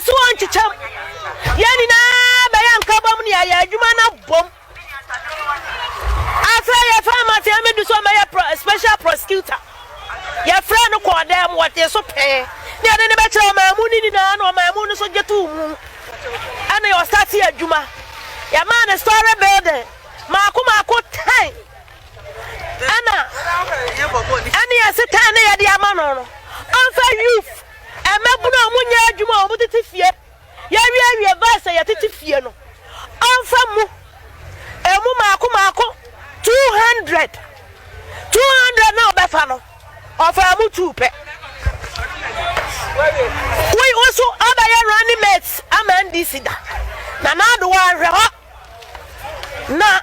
so on chicham yani na bayan kabam ni aya adwuma na bom afra ya pharmacy amedu so my special prosecutor ya friend ko dem what so pay ni ade ne be kire mamu ni na na mamu no so getu mu ana yo start adwuma ya man story building mako 10 ana ya sitan ya di amano no anfa youth emebuna omunya adwuma omu titifie ya wie verse ya titifie no anfa mu emu mako 200 na obefa no ofa mu tupe we also other running mates amandisi da na do wa hwe na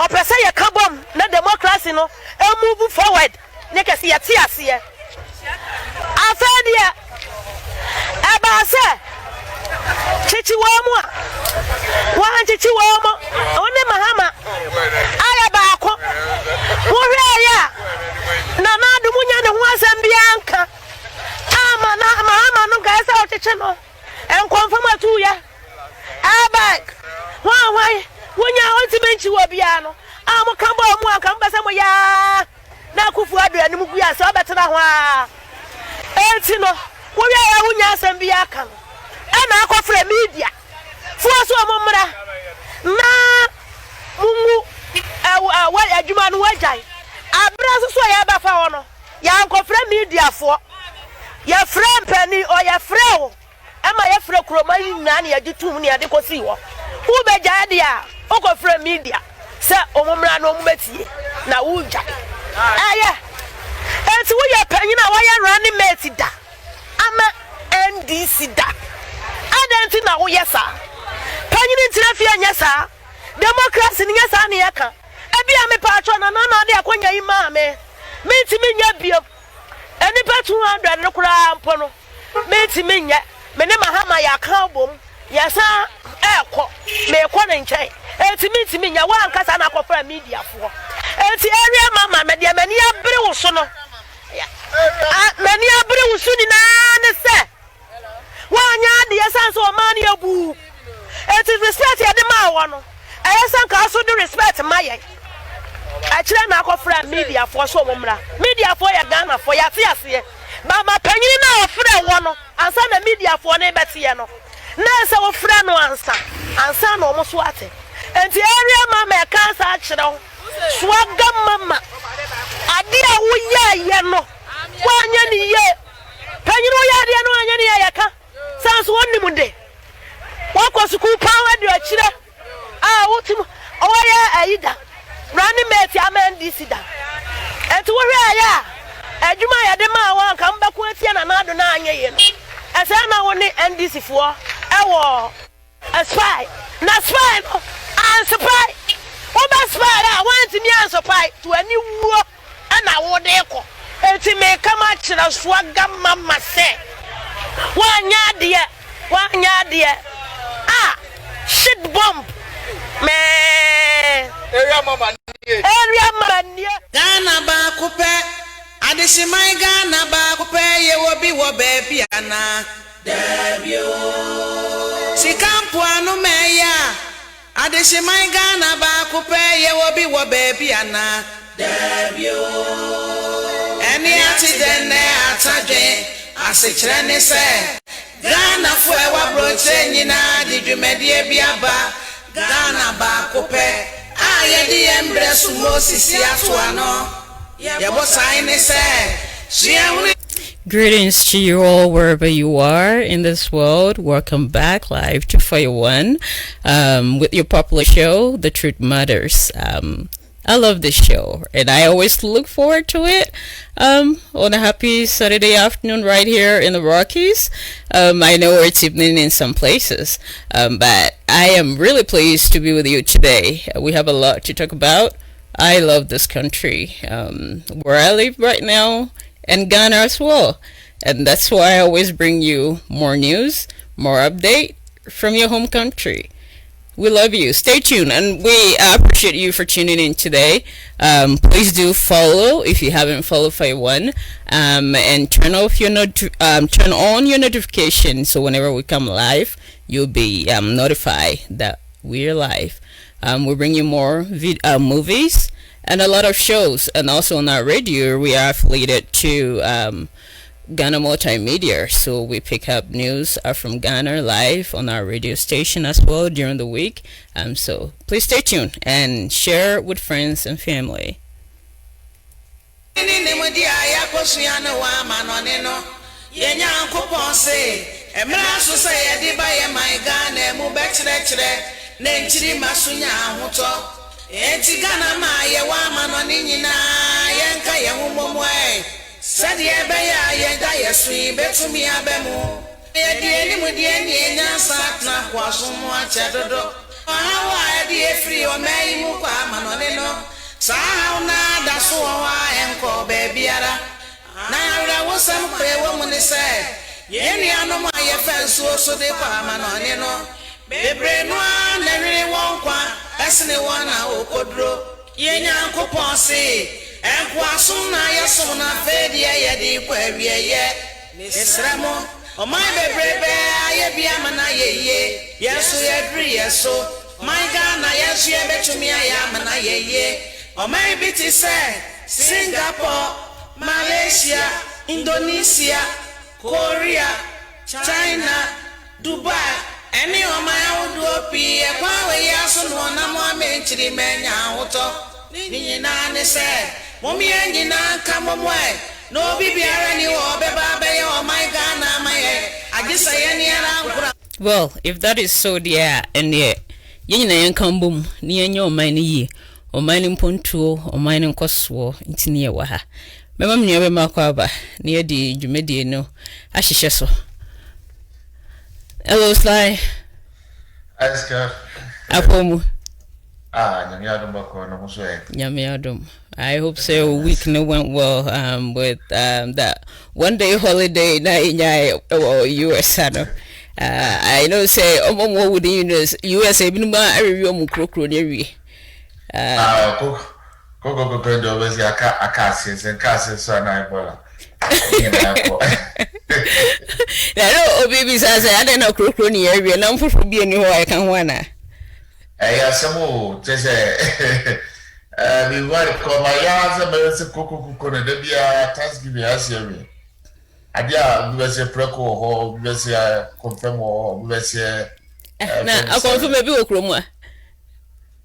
opese ye kabom na democracy no e move forward ne kase ye ti ase afadia aba se chichi wa mu a wa chichi wa mu one mahama aya ba ko wo hwe ya na do munya ne ho asem bia nka ama na mahama no ga se o chichi no en confirm atu ya abak wa wonya ultimate wo bia no amukamba mu akamba se mo ya na kufu aduane mu bia se obetena ho a enti no wo ya wonya asem bia ka no na akofre media fuaso omomra na mungu wa adwuma no wajai abra so ya ba fa ho no ya akofre media fo ya frem pani o ya frewo ama ya fre kroma nyina na ya gitum ne ade kosi wo wo be jade a okofre media se omomra no ombetie na wuja aya enti wo ya panyin a wo ya running mate da ama NDC da adenti na wo yesa panyin ntira fie nyesa democracy ni nyesa na yaka ebia me paatro na na de akonya yi ma me ntimi nya bio eni petu 200 no kura mpo no ntimi nya me ne mahama ya kan bom yesa eko me ko ne nchen ntimi nya wa nkasa na akofra media fo enti area mama me de mani abere wo so no mani abere wo so ni na ne se wanya de yesan so man yabu it is respect ya de ma wo no ayesan ka so do respect maye akire na akofra media fo so omumra media fo ya Ghana fo ya ti ase mama panyin na ofre wo no ansa na media fo na ebetiye no na se wo fra no ansa na omo so ate enti area mama e kansa akire wo swaga mama ade a wo ye no wanya ni ye panyin wo ya de no anya ni ye ka sans wonni munde wako school power de akire wotim oya aida running mate amandisi da enti wo hwe ya adwuma ya de ma wa nka mbako atia na nado na anya ye no ese na wo ni NDC fo ewo a spy na spy no an spy wo ba spy a want me an spy to ani wuo na wo de ko enti me kama kira swaga mama se wanya de shit bomb me area mama nie Ghana ba kupe adishimai Ghana ba kupe ye wobi wo baby ana debio sikampo anu meya adishimai Ghana ba kupe ye wobi wo baby ana debio eni ati dene atadwe asichire ne se Ghana fo e wa broche nyina di dwumedie biaba Ghana ba kupe aye di embre su Moses atoano ye bo sign say Greetings to you all wherever you are in this world. Welcome back live to Fire One with your popular show, The Truth Matters. I love this show and I always look forward to it on a happy Saturday afternoon right here in the Rockies. I know it's evening in some places, but I am really pleased to be with you today. We have a lot to talk about. I love this country where I live right now, and Ghana as well, and that's why I always bring you more news, more update from your home country. We love you. Stay tuned, and we appreciate you for tuning in today. Please do follow if you haven't followed Fire One, and turn turn on your notification so whenever we come live, you'll be notified that we're live. We bring you more movies and a lot of shows, and also on our radio, we are affiliated to Ghana Multimedia, so we pick up news from Ghana live on our radio station as well during the week. So please stay tuned and share with friends and family. Sadi ebeya yeda yesu betumi abemu yedi mudi eni nyansa na kwasumu achedodo awa edi efri o mai mu kwa manone no saa na daso wa enko bebiara na yara wosam kwe wo mu ni se yeni anom aye fenso so de kwa manone no bebre no na ri won kwa esne wona okodro yenya nkopon se Ekwasuna yasuna fedi yedi kwewiye nisramo o my bebrebe ayebia mana yeye yesu yedri yeso my Ghana yesu yebetumi aya mana yeye o my biti say Singapore, Malaysia, Indonesia, Korea, China, Dubai any o my oduopi ekwawe yaso no na mo amenchiri menya uto ni na say Mommy and na kamomwe no bibiara ni wo beba be o my Ghana my I just say any ara. Well, if that is so dear and yeah yina yan kambum ni enyo man yi o man mpontuo o man nkoswo ntini ye wa ha mema mnua be makwaba ni e di dwumedie no ahyehye so. Hello Sly. Aska Apomu. Nyame adom bako no so e. Nyame adom. I hope so week no went well with that one day holiday na inya US ano. I know say omo would USA binuma arewi omu krokro ne wi. Go do we aka sense so na Ebola. Na no obibi say I don't know krokro ne wi na mfofo bi ani ho I kan ho ana. Samo say we want to come ayaza mese koko na da bia Thanksgiving asiawe adia we say preko ho we say confirm ho we say na confirm be okromu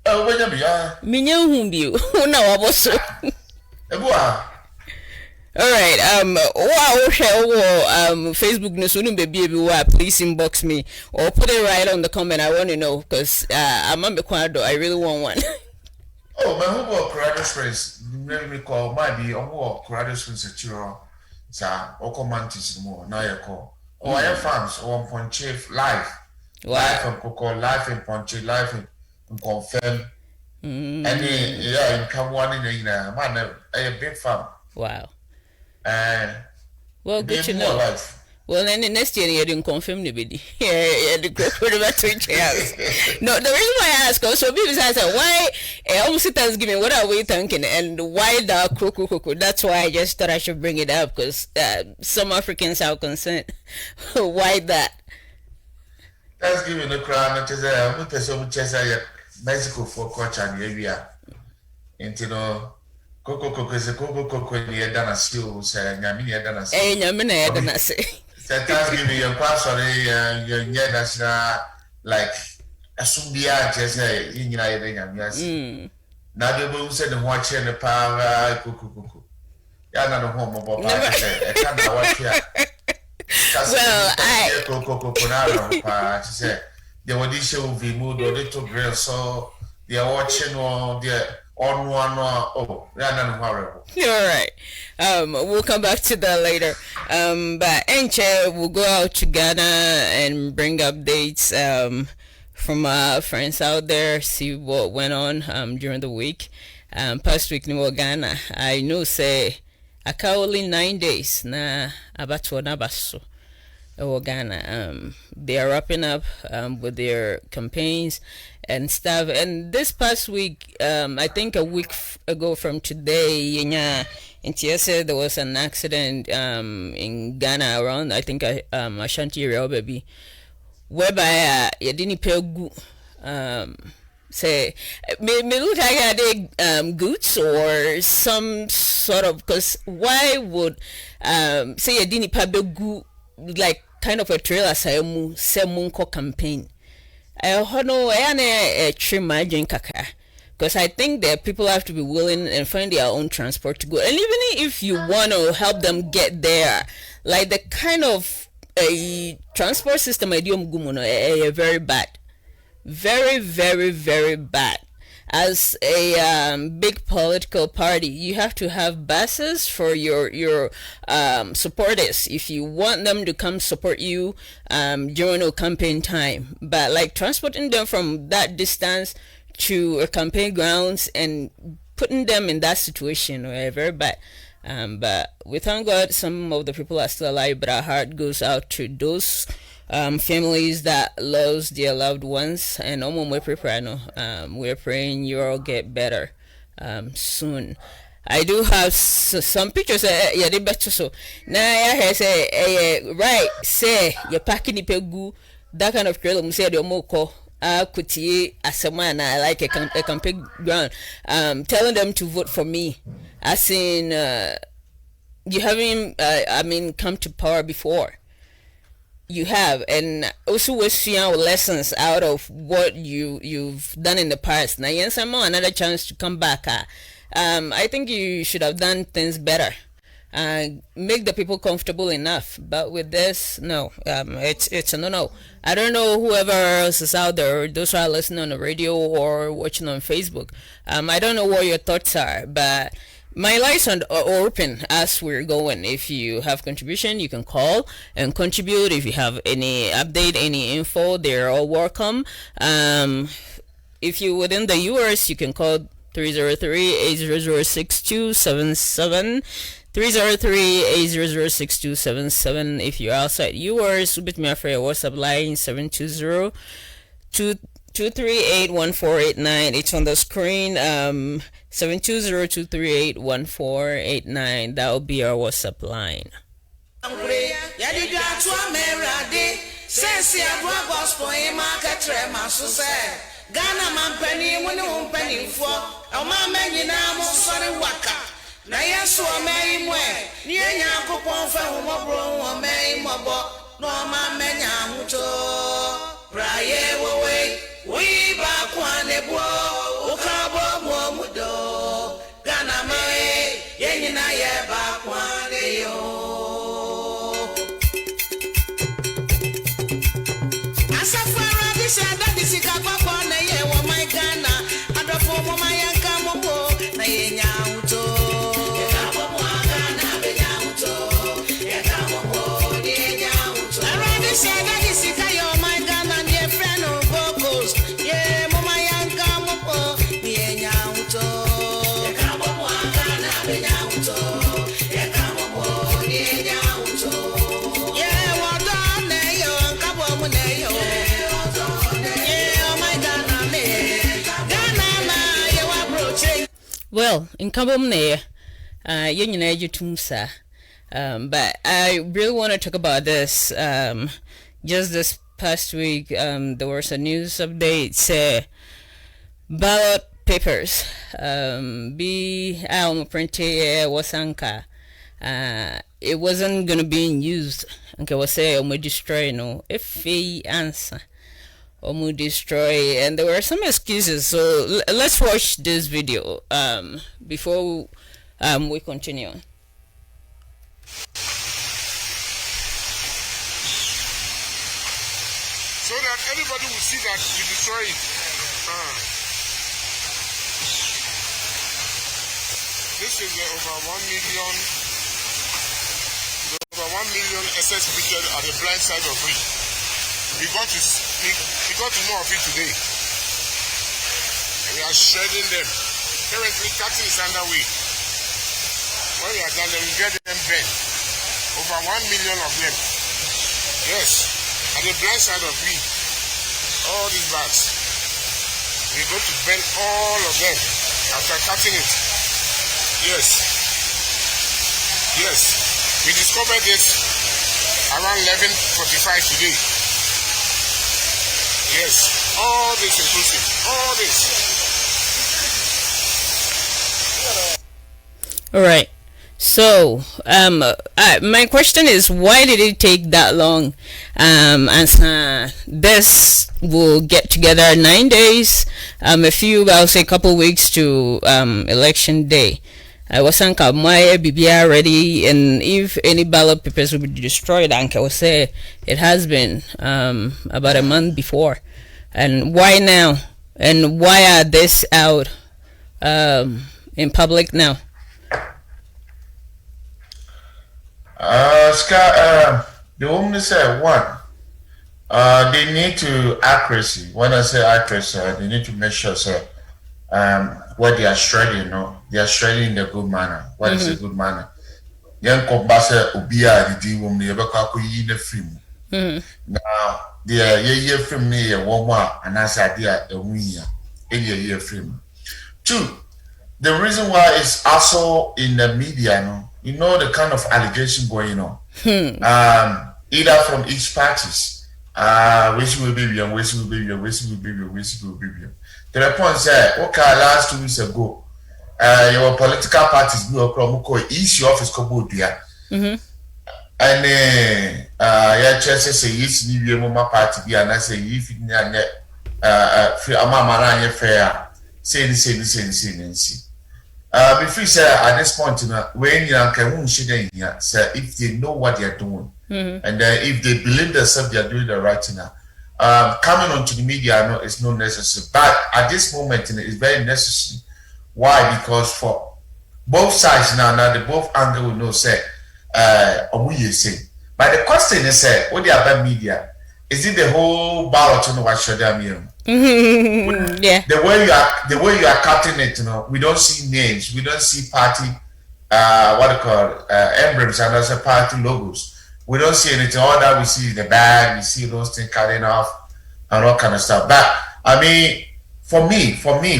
a wenya bia minya hu bi na waboso ebua. All right, Facebook no so baby please inbox me or put it right on the comment. I want to know because I'm on the I really want one. Oh, my whole Corrado Springs, maybe call might be on more Corrado Springs at your Okomantis more now you call. Oh, I have fans on Ponche live. Live and Coco, live in Ponche, live and confirm. Any yeah, come one in a man, a big fan. Wow. Well, good to know. Life. Well, then the next year you didn't confirm the video. Yeah, the group for the Twitch house. No, the reason why I ask also people say why almost Thanksgiving, what are we thinking and why the kuku? That's why I just thought I should bring it up because some Africans are concerned. Why that? Thanksgiving the crown and we person chesa Mexico for culture and area. And you know Coco is a Coco ni dana still say nyami ni dana say. Nyami na dana say. Thanksgiving your sorry your national like asumbia just in United Nyami. Now they will say the watch and the power Coco. Ya na no home about I can't watch here. Well, I Coco na she said they were this show we moved or little grill so they are watching or they on one oh yeah no horrible. All right. We'll come back to that later. But Enche will go out to Ghana and bring updates from friends out there, see what went on during the week. Past week in Ghana, I know say aka only 9 days na abatu na baso. Ghana. They are wrapping up with their campaigns and stuff. And this past week, I think a week ago from today, in TSA, there was an accident in Ghana around, I think, Ashanti area, baby, whereby you didn't pay say me look like they goods or some sort of, because why would say you didn't pay good, like kind of a trailer say munko campaign. I know I trim margin kaka, because I think that people have to be willing and find their own transport to go. And even if you want to help them get there, like the kind of a transport system I do very bad, very, very, very bad. As a big political party, you have to have buses for your supporters if you want them to come support you during a campaign time. But like transporting them from that distance to a campaign grounds and putting them in that situation, very bad. But we thank God some of the people are still alive, but our heart goes out to those families that lost their loved ones, and we're praying you all get better soon. I do have some pictures. Yeah, they better so. Now I say, right, say you're packing the pegu, that kind of trailer. Say the moko. Kuti asemana, I like a campaign ground. Telling them to vote for me. As in, you haven't, come to power before. You have, and also we're seeing our lessons out of what you've done in the past. Now, yes, I'm on another chance to come back. I think you should have done things better. Make the people comfortable enough. But with this, no, it's a no. I don't know whoever else is out there, those who are listening on the radio or watching on Facebook. I don't know what your thoughts are, but my lines are open as we're going. If you have contribution, you can call and contribute. If you have any update, any info, they're all welcome. If you're within the US, you can call 303-800-6277. 303-800-6277. If you're outside US, submit me a WhatsApp line 720-238-1489. It's on the screen. 720-238-1489. That will be our WhatsApp line. Ghana man penny when you penny for a man many now sorry waka. Na yes or may mwe near Yanko Ponfa Mobro or May Mobo no man many mucho. Praye way we back one a boy Okabo Momudo Ghana May Yenina ye back one day yo. Asafara this and that is Chicago. Well, in Kabom ne, but I really want to talk about this. Just this past week, there was a news update say ballot papers be printed wasanka. It wasn't gonna be used. Okay, was say destroy no if answer. Destroy, and there were some excuses, so let's watch this video before we continue. So that everybody will see that you destroy it. This is over 1 million SS pictures at the blind side of it. We got to know of it today. And we are shredding them. Currently, cutting is underway. When we are done, then we get them bent. Over 1 million of them. Yeah. At the blind side of we, all these bags, we're going to bend all of them after cutting it. Yes. Yes. We discovered this around 11:45 today. Yes. All this inclusive. All this. All right. So, my question is, why did it take that long? This will get together 9 days, I'll say a couple weeks to election day. I was saying, my BBR ready, and if any ballot papers will be destroyed, I will say it has been about a month before. And why now? And why are this out in public now? Scott, the woman said one. They need to accuracy. When I say accuracy, they need to make sure what they are shredding, they are shredding in a good manner. What is a good manner? Young Kobasa Ubia, the woman, you ever call you the film. Now, they are year film near Woma, and as I did a year, year film. Two, the reason why it's also in the media, you know the kind of allegation going on. Either from each parties. Which will be your, which will be your, which will be your, which will be your. To the point said, okay, last 2 weeks ago, your political parties blew a promo issue office Kobodia. And your church say, yes, you mama party, and I say, if you get a mama fair, say, before say at this point, when you can shit here, say if they know what they are doing, and if they believe themselves they are doing the right thing, coming onto the media is not necessary. But at this moment, it's very necessary. Why? Because for both sides now the both angle will know say, you say. But the question is, what the other media is it the whole ballot on what should I mean? Yeah. The way you are cutting it, we don't see names, we don't see party, emblems and also party logos. We don't see anything. All that we see is the bag, we see those things cutting off and all kind of stuff. But I mean, for me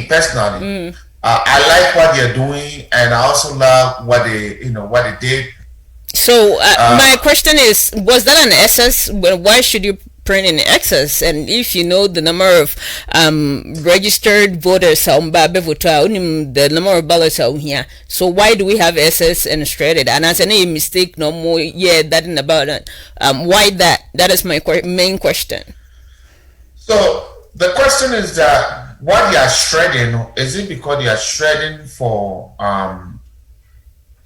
personally, I like what they're doing, and I also love what they did. So my question is, was that an excess? Why should you print in excess? And if you know the number of registered voters, the number of ballots out here, so why do we have excess and shredded? And as any mistake, no more. Yeah, that isn't about it. Why that? That is my main question. So the question is that what they are shredding, is it because they are shredding for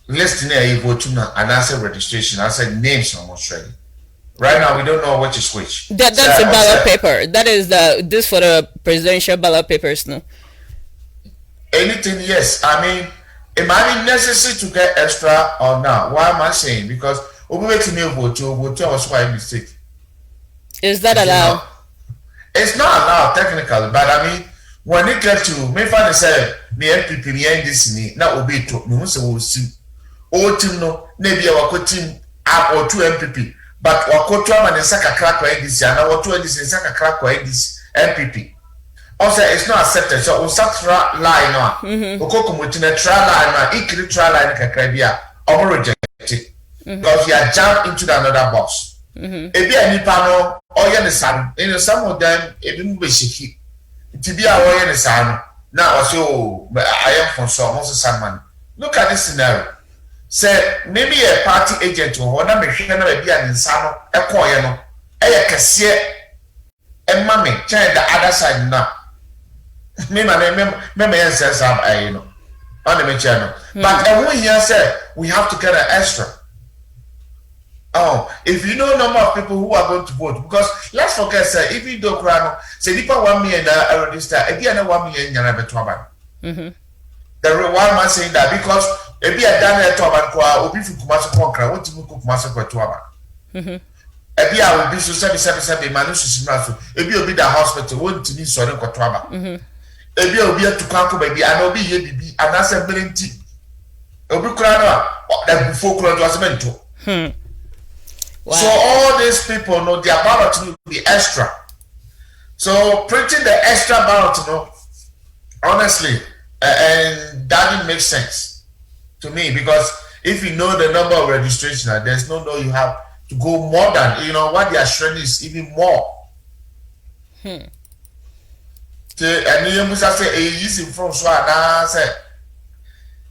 listing a vote and answer registration? I said names are not shredding. Right now, we don't know which is which. That's the ballot paper. That is this for the presidential ballot papers, no? Anything, yes. I mean, it might be necessary to get extra or not. Why am I saying? Because vote was quite a mistake. Is that allowed? It's not allowed technically, but I mean, when it gets to me, if I say the NPP, the NDC, now will be to me, so we'll see. All team no, maybe our team up or 2 MPP. But Wakotua and Saka crack for NDC, and our 2 NDC and Saka crack for NDC MPP. Also, it's not accepted. So we start line now. Okoko mutina trial line now. Ikiri trial line kakrabia. Omo rejected because you are jumped into another box. Ebi any panel or yen the sun. Some of them even be shiki. Tibia or yen the sun. Now also I am from so most Sandman. Look at this scenario. Say maybe a party agent or na me hwe na be an insano e koye no e ye kese e mame change the other side now me yen sense am no on me channel but when here say we have to get an extra. If you know number of people who are going to vote, because let's forget say if you do crano say people 1 million register again 1 million nyana beto aba. The why am I saying that? Because if you are done at Toban, obi fi Kumasi Konkra, what you cook Kumasi Kwatuaba. If you are be so 7 Manu Susimasu, if you be the hospital, what to be sorry Kwatuaba. If you be to Kanko baby, and Obi ye be an answer billing tea. Obi Krana, that before Kran was meant to. Wow. So all these people know their ballot will be extra. So printing the extra ballot, honestly, and that didn't make sense to me, because if you know the number of registration, there's no you have to go more than what they are showing is even more. And you must say easy from so I say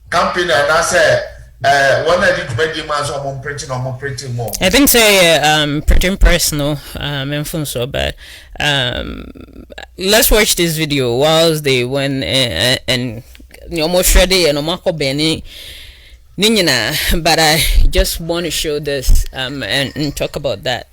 campaign and I say when I did make demands on printing more. I think say printing personal so bad. Let's watch this video whilst they went and almost ready and Omako Benny Ninyana, but I just want to show this and talk about that.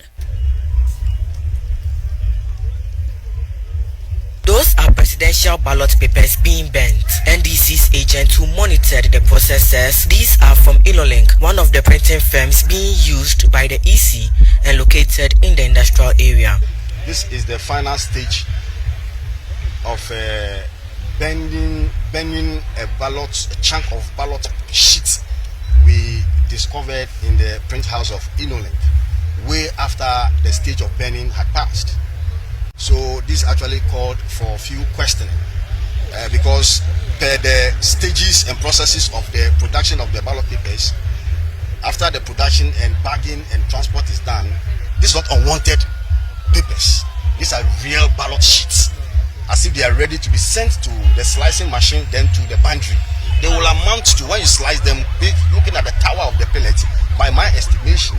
Those are presidential ballot papers being bent. NDC's agent who monitored the process says these are from Inolink, one of the printing firms being used by the EC and located in the industrial area. This is the final stage of bending a chunk of ballot sheets we discovered in the print house of Inolink, way after the stage of bending had passed. So this actually called for a few questioning because per the stages and processes of the production of the ballot papers, after the production and bagging and transport is done, this is not unwanted papers. These are real ballot sheets, as if they are ready to be sent to the slicing machine, then to the boundary. They will amount to, when you slice them, looking at the tower of the pellet, by my estimation,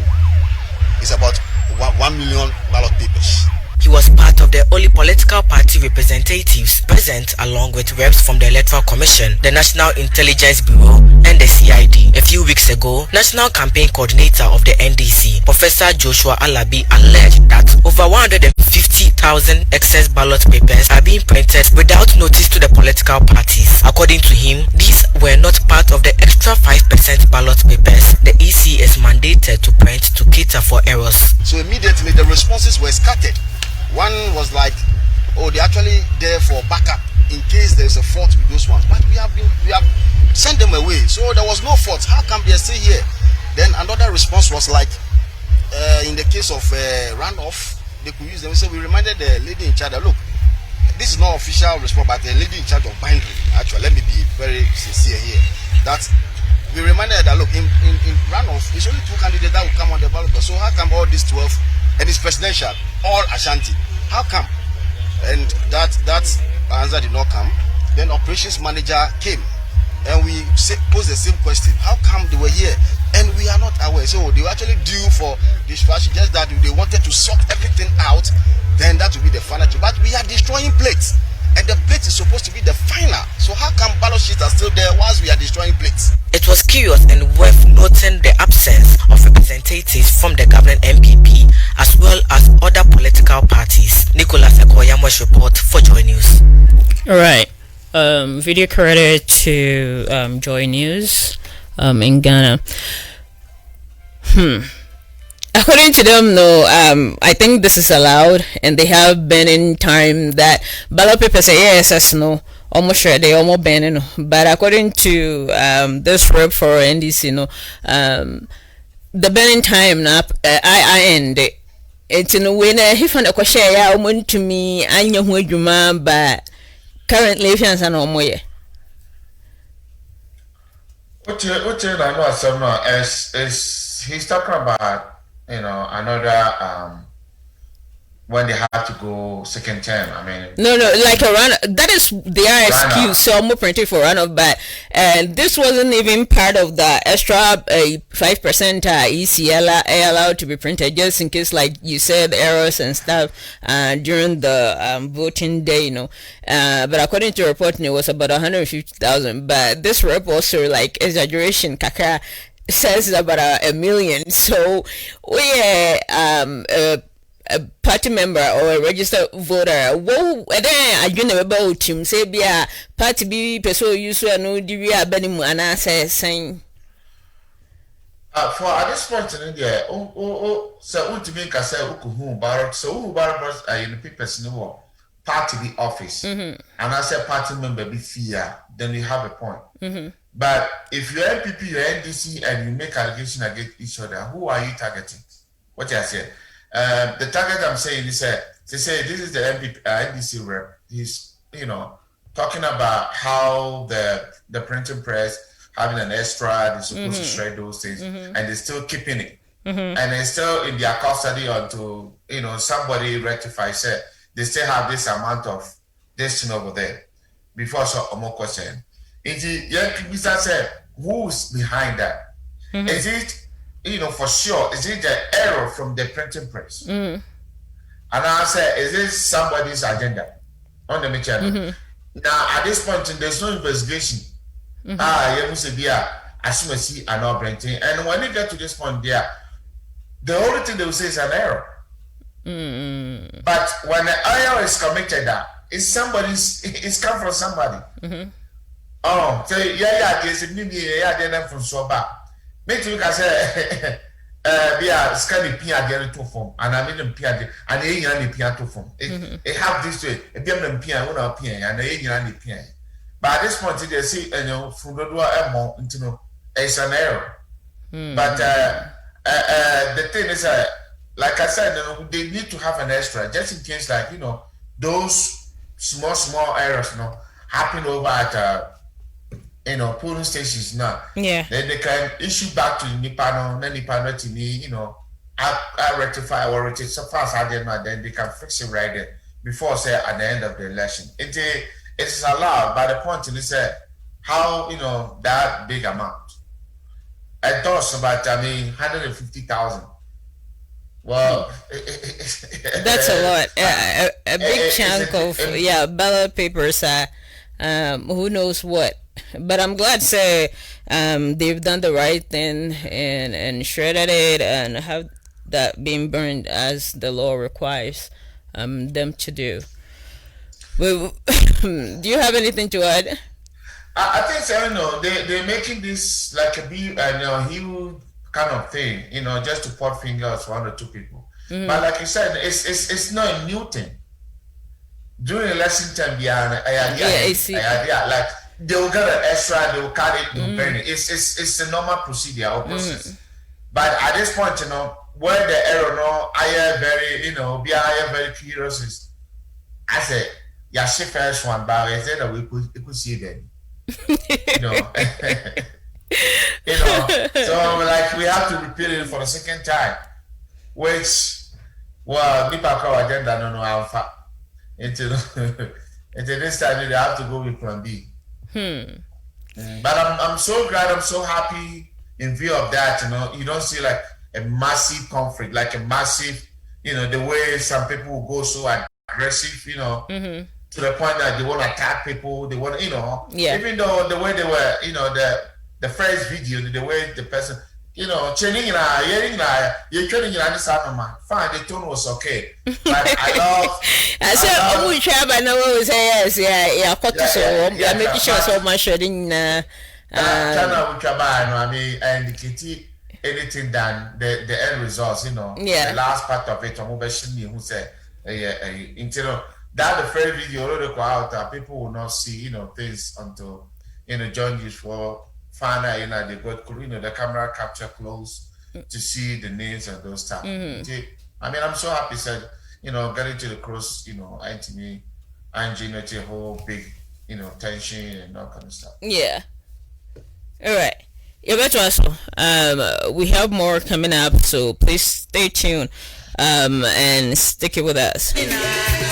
is about 1 million ballot papers. He was part of the only political party representatives present, along with reps from the Electoral Commission, the National Intelligence Bureau, and the CID. A few weeks ago, National Campaign Coordinator of the NDC, Professor Joshua Alabi, alleged that over 150,000 excess ballot papers are being printed without notice to the political parties. According to him, these were not part of the extra 5% ballot papers the EC is mandated to print to cater for errors. So immediately the responses were scattered. One was like, oh, they're actually there for backup in case there's a fault with those ones. But we have sent them away, so there was no fault. How come they're still here? Then another response was like, in the case of runoff, they could use them. So we reminded the lady in charge that, look, this is not official response, but the lady in charge of binary. Actually, let me be very sincere here. That we reminded that, look, in runoff, it's only 2 candidates that will come on the ballot. So how come all these 12? And it's presidential, all Ashanti. How come? And that answer did not come. Then operations manager came, and we posed the same question: how come they were here and we are not aware? So they were actually due for distraction, just that they wanted to sort everything out. Then that will be the final. But we are destroying plates, and the plate is supposed to be the final. So how come ballot sheets are still there whilst we are destroying plates? It was curious and worth noting the absence of representatives from the governing MPP as well as other political parties. Nicholas Ekoyamo's report for Joy News. All right. Video credit to Joy News in Ghana. According to them, no, I think this is allowed, and they have been in time that ballot papers say yes, no, almost sure they almost banning. But according to this rep for NDC, no, the banning time now I end it. It's in a way that he found a question. Yeah, to me, I know who you man, but currently, if you're no more. What you know, some is he's talking about another when they have to go second term. I mean, no, like a run. That is their excuse. So I'm more printed for runoff, but this wasn't even part of the extra 5% ECL allowed to be printed, just in case, like you said, errors and stuff during the voting day, but according to reporting, it was about 150,000. But this rep also, like, exaggeration, kaka, says about 1 million. So a party member or a registered voter, whoa, then I don't know about him. Say, be a party be person use no DVR Benimu and I saying. For at this point in India, so to make a say who barrack, so who barrack in the papers no party the office, and I say party member be fear, then you have a point. But if you're MPP, you're NDC, and you make allegations against each other, who are you targeting? what I said. The target I'm saying is they say this is the NDC rep. He's talking about how the printing press having an extra, they're supposed to shred those things, and they're still keeping it, and they're still in their custody until somebody rectifies it. They still have this amount of this thing over there before so more question. Mr. said, who's behind that? Is it for sure? Is it the error from the printing press? And I said, is this somebody's agenda on the channel? Now at this point, there's no investigation. You must be assume an operating, and when you get to this point, there, the only thing they will say is an error. But when the error is committed, it's come from somebody. Oh, so there's a new then from so bad. Make you can say, we are scanning Pia to form, and I mean Pia, and a Pia to form. It have this way, a Biam Pia, one of Pia, and a Pia. But at this point, they see, from the door, it's an error. But the thing is, like I said, they need to have an extra just in case, like those small errors, happen over at polling stations now. Yeah. Then they can issue back to Nipano, then Nipano to me, I rectify or rotate so fast I did not, then they can fix it right there before say at the end of the election. It is allowed, but the point is how that big amount. I thought about 150,000. Well, that's a lot. A big chunk of ballot papers. Who knows what? But I'm glad to say they've done the right thing and shredded it and have that being burned as the law requires them to do. Well, do you have anything to add? I think so. They're making this like a huge kind of thing, just to point fingers one or two people. But like you said, it's not a new thing. During election time, like they will get an extra, they will cut it, they will burn it. It's a normal procedure or process. But at this point, where the error, I am very, be very curious is, I said, she first one, but I said that we could see them. So like we have to repeat it for the second time, which Nipa agenda no alpha into this time they have to go with plan B. But I'm so glad, I'm so happy in view of that. You don't see like a massive conflict, like a massive, the way some people will go so aggressive, to the point that they want to attack people, they want, even though the way they were, the first video, the way the person, training fine, the tone was okay. But I love. I said, we try, but no one will say yes, yeah, making sure so much shredding. And anything than the end results, the last part of it, who said, that the first video already go out, people will not see, things until, John used for find out, they got, the camera capture close to see the names and those stuff. I'm so happy, said, getting to the cross, Anthony, Angie, a whole big, tension and all kind of stuff. Yeah. All right. We have more coming up, so please stay tuned and stick it with us. Yeah.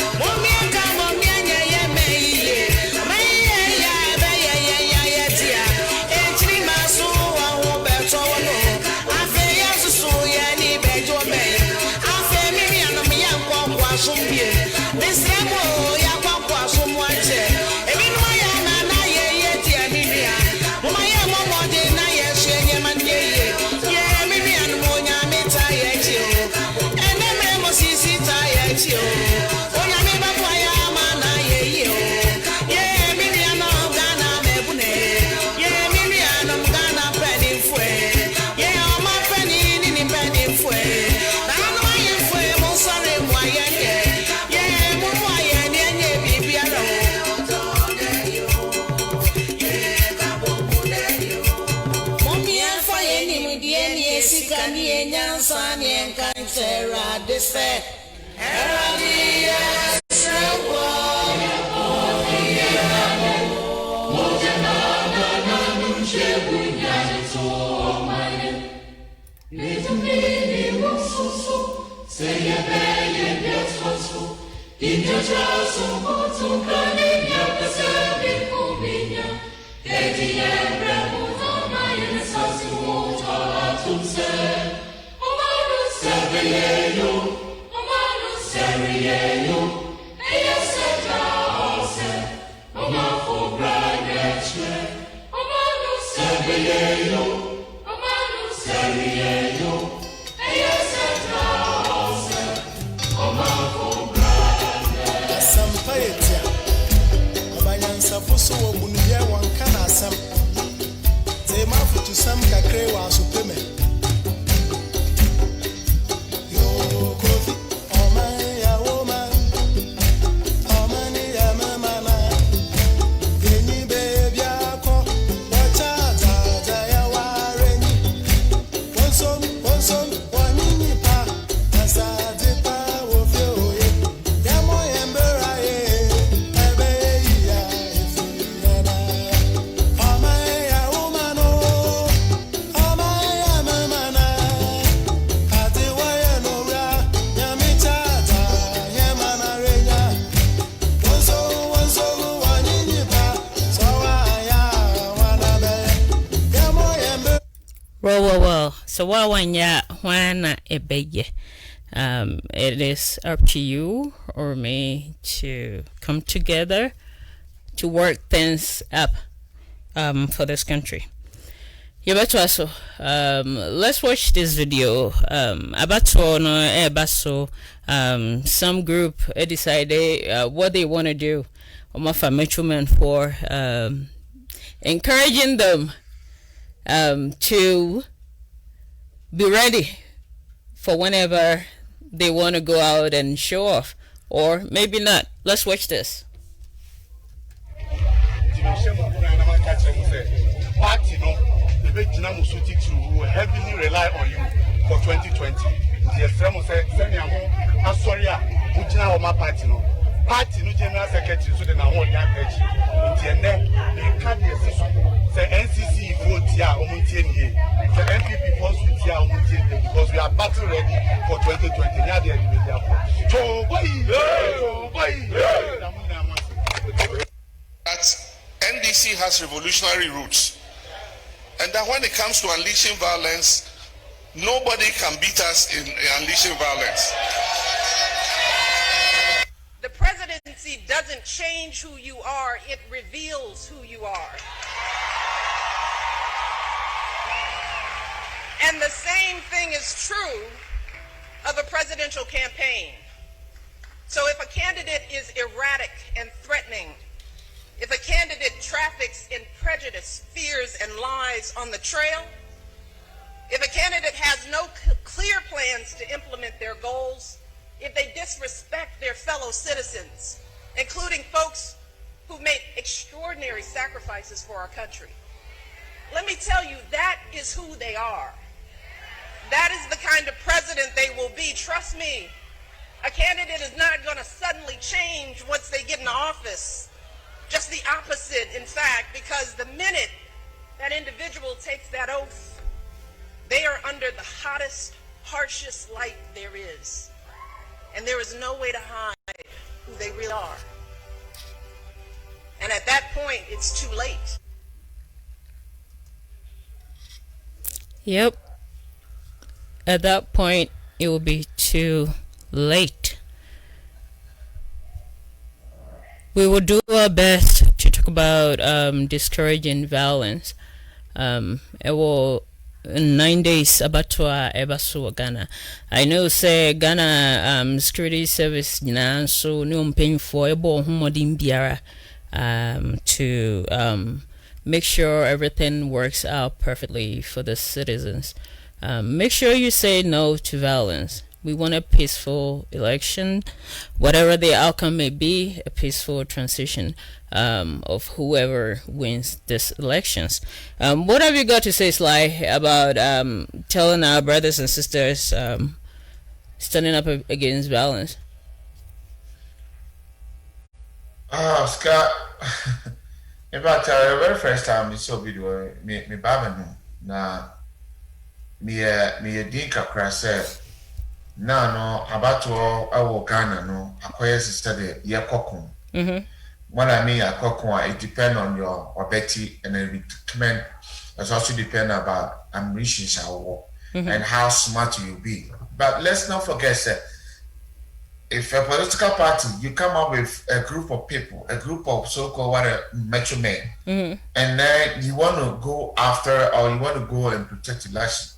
say, Eradi, Well. So what when it is up to you or me to come together to work things up for this country. Let's watch this video. Some group decided what they want to do. For encouraging them to be ready for whenever they want to go out and show off, or maybe not. Let's watch this. Party, no, the big Dinamo Suti will heavily rely on you for 2020. The friend say, "Send me a home. I'm sorry, Bujina or my party, no. Party, no general secretary, so then I want your page. In the end, they can't be a system. Say NCC vote here, Omuntieni. Say NPP vote here, Omuntieni, because we are battle ready for 2020. Now they are there. That NDC has revolutionary roots, and that when it comes to unleashing violence, nobody can beat us in unleashing violence. The presidency doesn't change who you are, it reveals who you are. And the same thing is true of a presidential campaign. So if a candidate is erratic and threatening, if a candidate traffics in prejudice, fears, and lies on the trail, if a candidate has no clear plans to implement their goals, if they disrespect their fellow citizens, including folks who make extraordinary sacrifices for our country, let me tell you, that is who they are. That is the kind of president they will be. Trust me, a candidate is not going to suddenly change once they get in office. Just the opposite, in fact, because the minute that individual takes that oath, they are under the hottest, harshest light there is. And there is no way to hide who they really are. And at that point, it's too late. Yep. At that point, it will be too late. We will do our best to talk about discouraging violence. It will 9 days abattoir ebaso Ghana. I know say Ghana security service so no paying for ebo humodin biara to make sure everything works out perfectly for the citizens. Make sure you say no to violence. We want a peaceful election, whatever the outcome may be, a peaceful transition of whoever wins this elections. What have you got to say, Sly, about telling our brothers and sisters standing up against violence? Scott, in fact, the very first time we saw video, me baba no, na me a dinka krasa. Na no abato awo Ghana no akoye sister de ye kokon. What I mean akokon, it depend on your obeti and the treatment. It also depend about ambitions and how smart you be. But let's not forget that if a political party, you come up with a group of people, a group of so-called metro men, and then you want to go after or you want to go and protect election.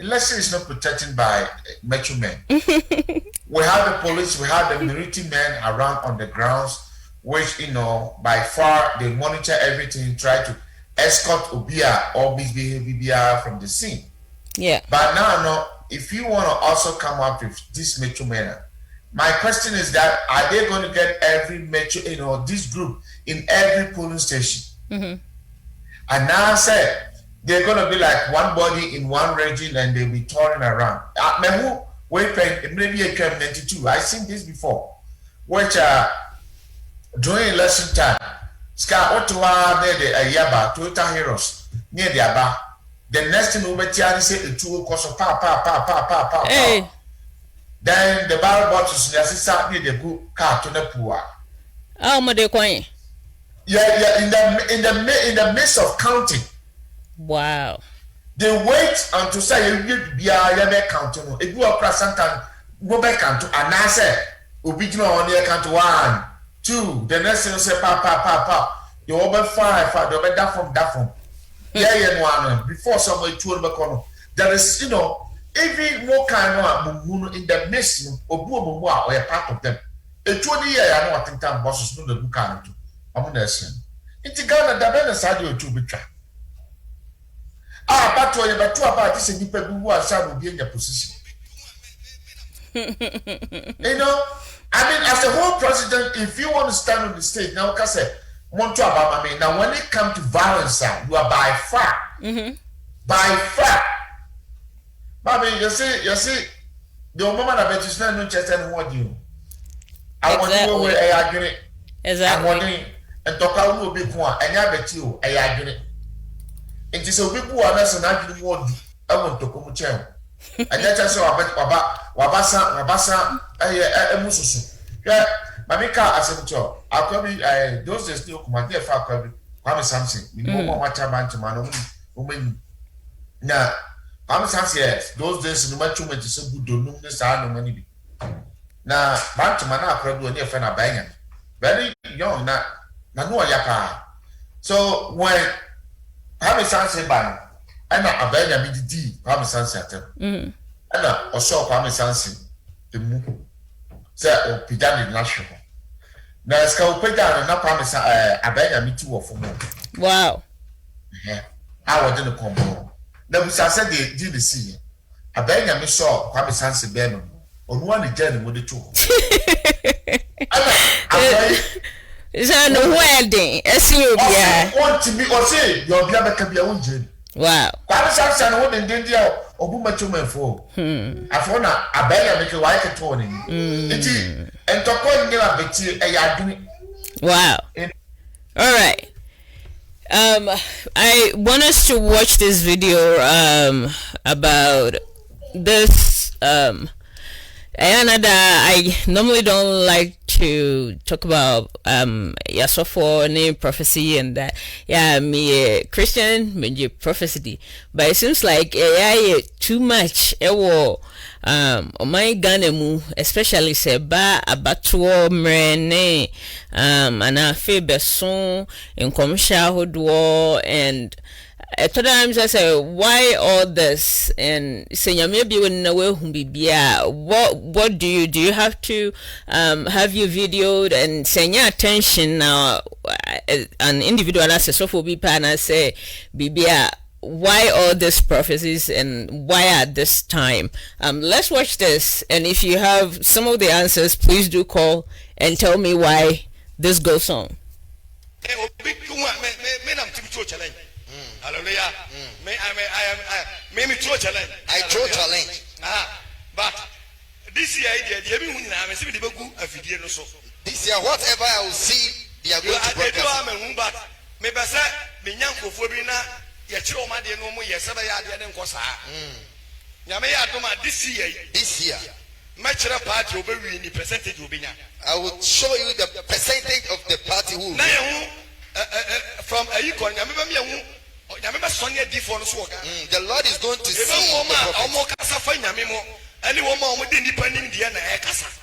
Election is not protected by metro men. We have the police, we have the military men around on the grounds, which, by far they monitor everything, try to escort Obia or BBR from the scene. Yeah. But now, if you want to also come up with this metro men, my question is that are they going to get every metro, this group in every polling station? And now I said they're going to be like one body in one region and they'll be touring around. Maybe a 92. I've seen this before, which during election time, Scott Ottawa near the Ayaba, Toyota Heroes near the Aba. The next thing over here, say the two cost of pa. Hey. Then the ballot boxes, the assistant near the good car to the poor. Oh, my dear coin. Yeah, in the midst of counting. Wow. They wait until say you be a counting. If you are present and go back to and I say, original on the account 1, 2, the next thing say pa. You over 5, the over that from. Yeah, one before somebody told me, there is, every more kind of in the midst of or a part of them. A 20 year, I know I think time bosses know the book. I'm going to say, it's Ghana, the better side of 2 bit. But to you, but 2 about this, and people who are sad will be in your position. I mean, as a whole president, if you want to stand on the stage, now, like I said, now when it comes to violence, you are by far. By far. But you see, the moment I bet you not just what you. I want you where I agree. Exactly. I want and talk out will be one, and I bet you, I agree. It is a big one, that's an argument word. I want to come to and that's all about Wabasa, Mususu. Yeah, Mamika, as a job. I'll come in those days, my dear Falcon, Kwame Samson, you know what about to man, woman. Now, Kwame Samson, yes, those days, no matter what is so good, don't know this, I no money. Now, back to Mana, probably near Fana Banyan. Very young, not no yapa. So, when Kwame Samson ban, I know a Banyan D, Kwame Samson. I also Kwame Samson, the move. Say, or Pidani National. Now, it's called Pidani, not Kwame Abaya, me too, for more. Wow. I wouldn't come home. Now, we said they did the sea. Abaya, me saw Kwame Samson Benno, on one journey with the two. Is that no wedding? SUBI. Want to be or say, your brother can be a woman. Wow. Kwame Samson wouldn't India. Obumachume for Afona Abaya make a white attorney. And to call me a bit a doing. Wow. All right. I want us to watch this video about this I normally don't like to talk about Yasofo name prophecy and that. Yeah, me a Christian, me prophecy. But it seems like too much. My Ganemu, especially se ba abatuo mrene anafe beson in commercial hodwo and at times I say, why all this? And say, maybe when what do you have to have you videoed and say your attention now? An individual as a sophobia and say, Bibia, why all these prophecies and why at this time? Let's watch this, and if you have some of the answers, please do call and tell me why this goes on. Hallelujah. I throw challenge. But This year, this year, whatever I will see, they are going to broadcast. Maybe I say, Minyanko Fobina, Yachoma de Nomo, Yesabaya, and Cosa. This year, much party will be in the percentage will be. I will show you the percentage of the party who from a Yukon, Yamama Sonia D for the Lord is going to see.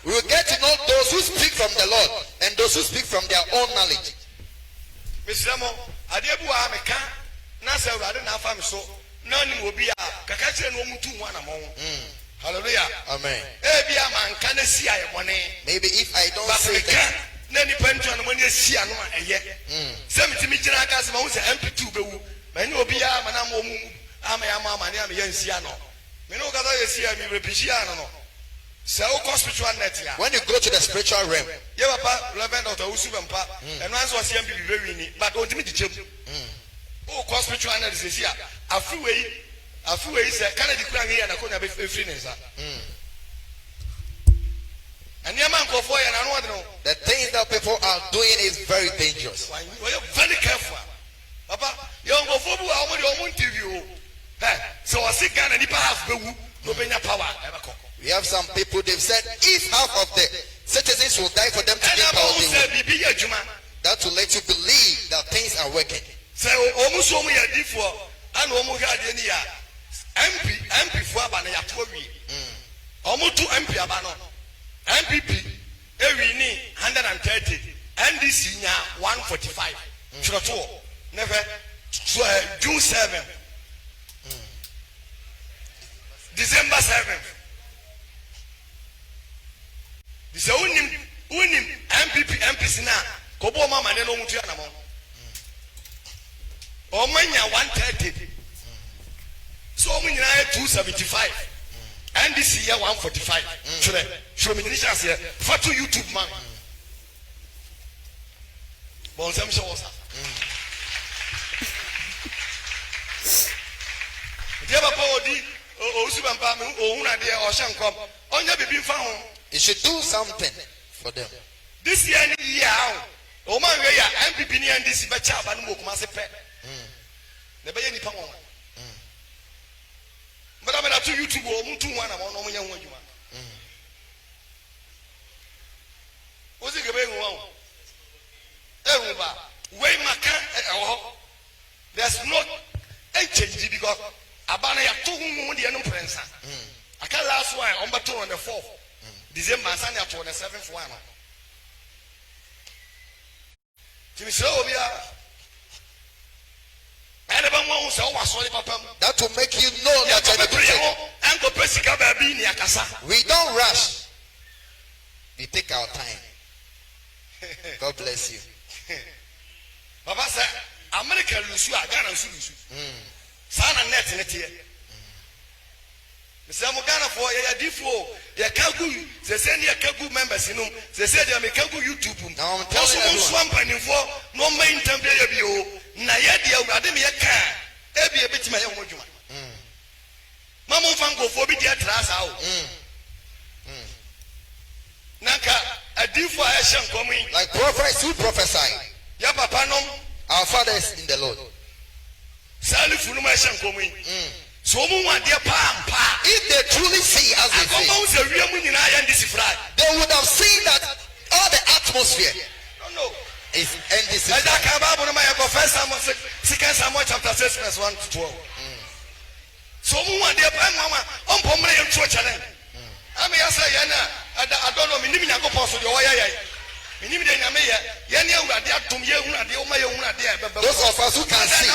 We will get to know those who speak from the Lord and those who speak from their own knowledge. Hallelujah. Amen. Maybe if I don't say that. When you go to the spiritual realm, the things that people are doing is very dangerous. Very careful. Papa, so I see Ghana and power. We have some people, they've said if half of the citizens will die for them to get power, that will let you believe that things are working. So almost only a different and almost MP for Abana almost 2 MP Abano MPP every knee 130 NDC 145 never June 7 December 7 this is unim MPs now Kobo Mama no Mutianamo Omanya 130 so many 275 and this year 145 show me this year for to YouTube man bon some show us you should do something for them this year MPP and this but I'm not to YouTube or Mutu one among no young woman. Was it going on? Way there's no change because Abana told me the unknown prince. I can't last one on Baton on the 4th December, Sunday on the 7th one. That will make you know that we don't rush. We take our time. God bless you. Papa said, America lose you, Ghana lose. Sana net here. The same Ghana for a diffo, the Kagu, they send your Kagu members in them, they said they make Kagu YouTube. Now I'm telling you, swamp and for no main temple. Nayadia Radimia can be a bit my own woman. Mamma Fango for be their trass out. Naka, a differ action coming like prophets who prophesy. Yapapanom, our fathers in the Lord. Sally Funumation coming. So, dear Pam, if they truly see as they say, they would have seen that all the atmosphere. No. Is NDC. First Samuel chapter 6 verse 1 to 12. So one day, Mama, on Pomeray church. I mean, I say, I don't know, me go post the way. Those of us who can see.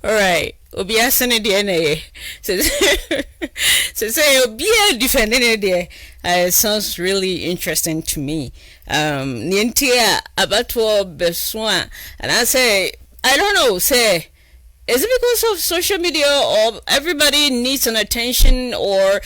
All right. Obiasane DNA. So say Obia defending there. Sounds really interesting to me. Nientia abatwa beswa, and I say I don't know. Say, is it because of social media or everybody needs an attention or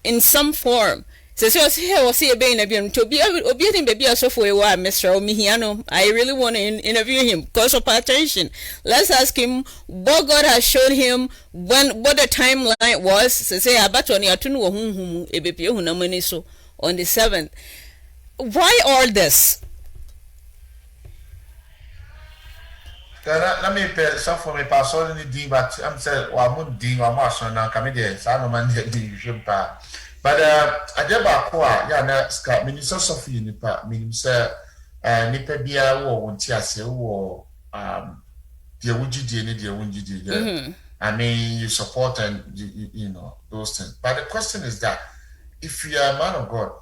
in some form? So here was here being a being to be obedient baby also for a while, Mr. Omihiano. I really want to interview him because of attention. Let's ask him what God has showed him, what the timeline was. Say about on your tunu hum a baby who no money so on the 7th. Why all this? Let me pay some for me pass on the D, but I'm saying, well, I'm not doing a marsh on our committee, so I don't mind the but I did back, yeah, that's got Minister Sophie Nipa, means Nipa Bia or Tiasi or dear would you do any dear when you do. I mean, you support and you know those things. But the question is that if you are a man of God,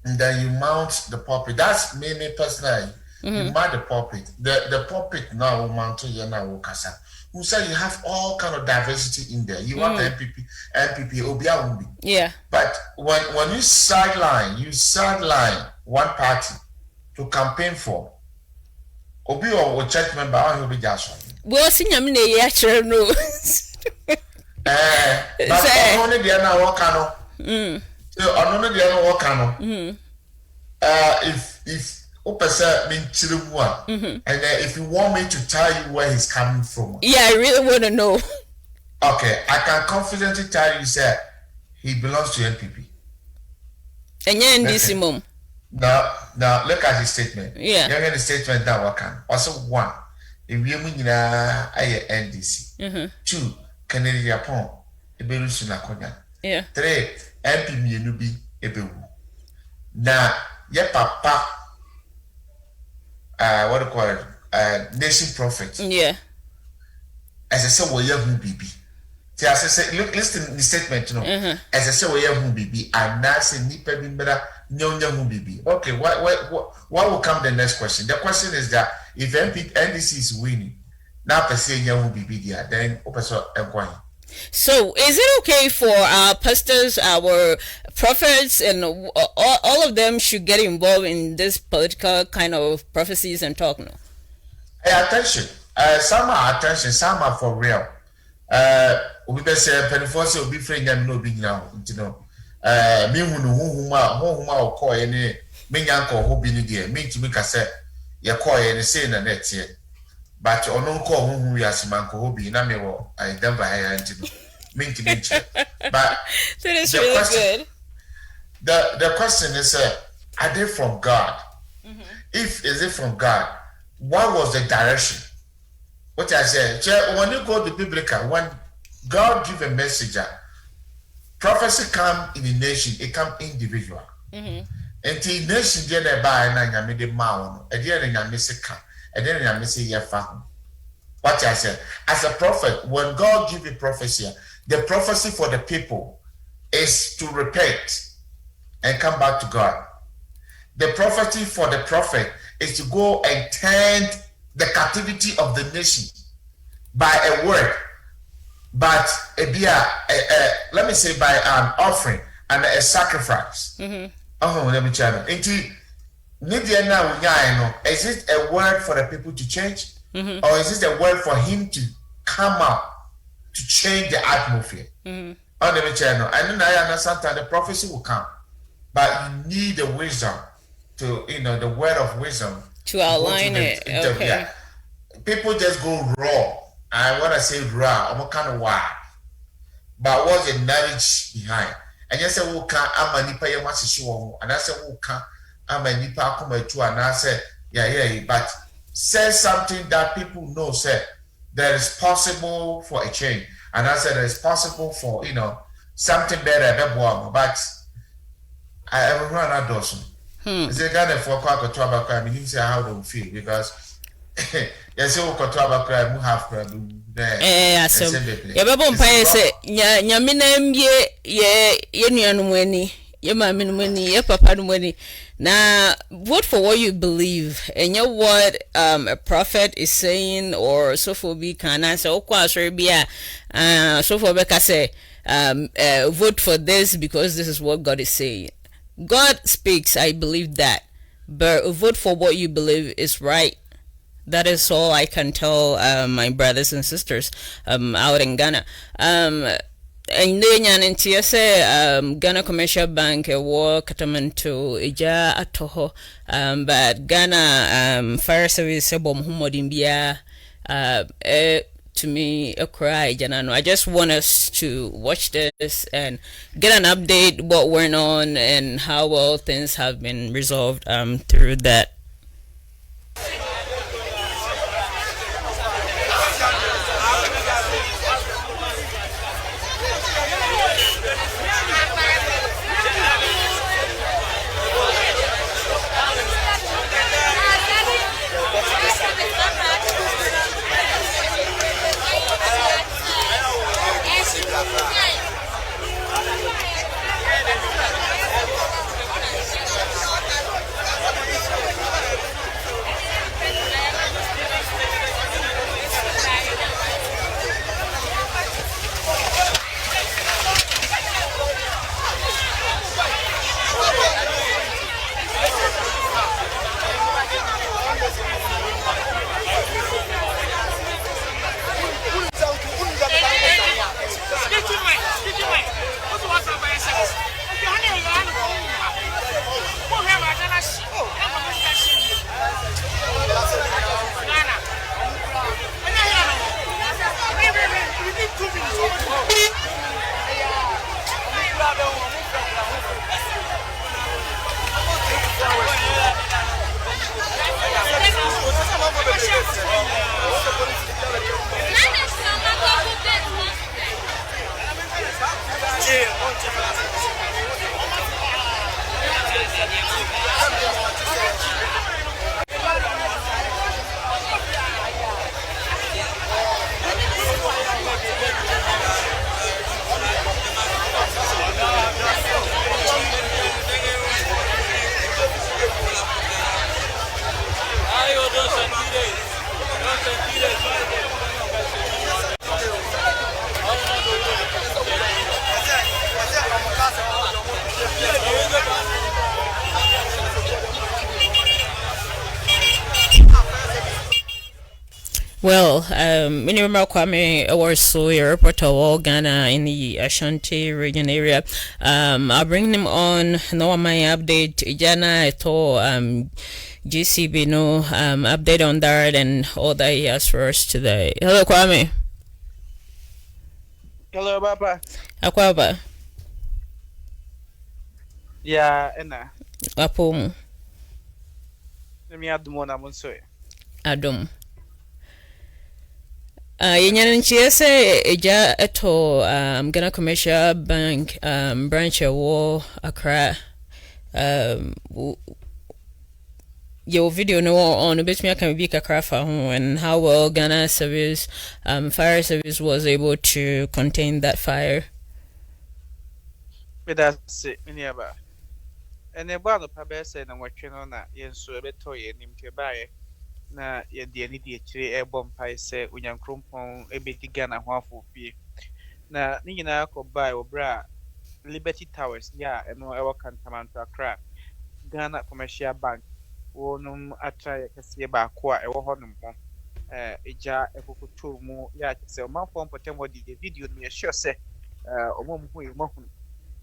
and then you mount the pulpit, that's me personally. You mount the pulpit. The pulpit now will mount to you now. Who said you have all kind of diversity in there? You have the MPP, Obia. Yeah. But when you sideline one party to campaign for, Obi or church member, I will be just one. Well, see, I'm actually no. But only the other work, only the other work, if Opesa mean Chilumwa, and if you want me to tell you where he's coming from, yeah, I really want to know. Okay, I can confidently tell you, sir, he belongs to NPP. And you're in this mom. Now look at his statement. Yeah, you're in the statement that what can also one. If you mean NDC, 2 Canadian Japan, Ebelusuna Konya. Yeah. 3 NPP Nubi Ebewu. Now, your papa. What do you call it? Nation prophet. Yeah. As I say, we have BB. See, as I say, look, listen to the statement, you know. As I say, we have BB, and now say, Nipa Bimbera, no BB. Okay, what will come the next question? The question is that if NDC is winning, now per se, young BB there, then Opeso Equine. So, is it okay for our pastors, our prophets, and all of them should get involved in this political kind of prophecies and talk? No. Hey, attention. Some are attention, some are for real. We can say Pentecost will be free and no big now. You know, me who or call any me uncle who be there. Me to make a say, you call any saying a net here. But on no call whom we are Simanko Hobi, Namio, I never had to mean to mention. But that is really question, good. The question is, are they from God? If is it from God, what was the direction? What I said, when you go to biblical, when God give a message, prophecy come in a nation, it come individual. And the nation get by and I made the mound, and then I miss a car. And then I say, yeah, what I said, as a prophet, when God give a prophecy, the prophecy for the people is to repent and come back to God. The prophecy for the prophet is to go and turn the captivity of the nation by a word, but let me say by an offering and a sacrifice. Let me tell you. Is it a word for the people to change? Or is it a word for him to come out to change the atmosphere? On the channel. I know I understand that the prophecy will come, but you need the wisdom to, the word of wisdom to align it. Okay. Yeah. People just go raw. And when I say raw, I'm kind of wild. But what's the knowledge behind? And you say, "Who can I'm a nipa yamashishu?" And I say, "Who can I'm a nipa come to?" And I say, "Yeah." But say something that people know. Say there is possible for a change, and I said there is possible for something better. But I will run out dozen. Is it kind of for quite a trouble? I mean, say how they feel because yes, you got trouble. You have problem. So your baby say, "Nyamina ye nuanu mweni, ye mami mweni, ye papa mweni." Now, vote for what you believe, and you know what a prophet is saying, or so for be can answer. So for Becca say, vote for this because this is what God is saying. God speaks, I believe that, but vote for what you believe is right. That is all I can tell my brothers and sisters out in Ghana. And then you say Ghana Commercial Bank war Katamanto Ija Atoho but Ghana Fire Service Bom Humodimbia to me a cry Janano. I just want us to watch this and get an update what went on and how well things have been resolved through that. Well, Minimum Kwame Awarso, a reporter of Ghana in the Ashanti region area. I'll bring them on. No, my update. Jana to GCB no update on that and all that he has for us today. Hello, Kwame. Hello, Papa. Akwaba. Yeah, Enna. Apom. Let me add the one I'm on soy. Adom. Yenyanchi say eja eto Ghana Commercial Bank branch war Accra your video no on bit me can be Accra for and how well Ghana service fire service was able to contain that fire. But that's it, Miniaba. And the one of Pabes said I'm working on that yes so a bit toy and him to buy na ye de ni de chire e bom pai se onyankrompon e beti Ghana ho afofie na ni nyina ko bai obra Liberty Towers ya eno e wakan tamanto Accra Ghana Commercial Bank wonum atrai kase ba ko a e wo honum mo eja e kokoto mu ya se o manfo potem wodi de video no ye sure se omo mu hu e mo hu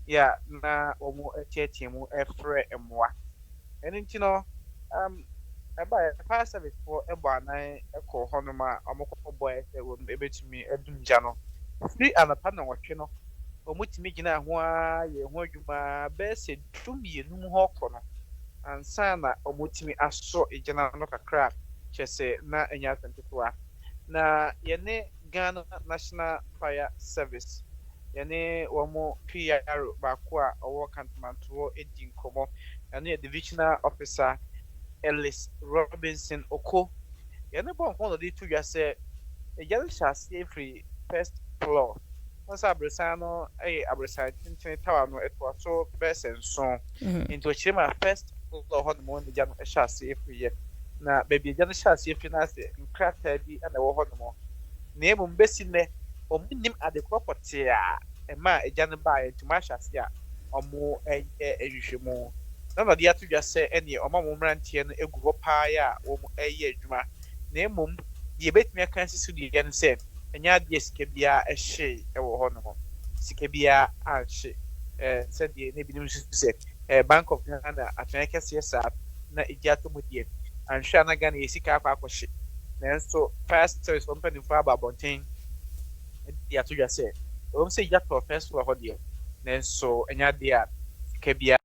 ya na omo echeche mu e frɛ emoa eno ntino Eba fire service for eba na eko honoma amokọ boy e wo ebetumi edum gya no free anapa na wotwe no omutimi gina ho a ye ho adwuma be se dumienu mu ho kọ no ansa na omutimi aso egina no kakra chese na enya santefoa na ye ne Ghana National Fire Service ye ne wo mo PR ba ko a owo kantamanto edi nkomo na divisional officer Ellis Robinson Oko. Yana bon kono di tu ya se e yale chassis free first floor. Once abresano abresa tintin tower no etwa so person so into chima first floor hot mo ni jam chassis free na baby jam chassis free na se nkrata bi na wo hot mo. Na emu mbesi ne omunim ade property a e ma e jan ba e tuma chassis a omo ehwehwemu na dia to just say any o mamu mrantie no egugo paa ya o mu eye adwuma na emom die betimi aka sisu die gen say enya die sika bia ehye e wo ho no sikebia anhye said the nebinim say Bank of Ghana atwenke CSA na egiato mudie anhwe na Ghana yesika akwakohye nanso first service company for ababonten dia to just say say egiato first for hodie nanso enya dia sikebia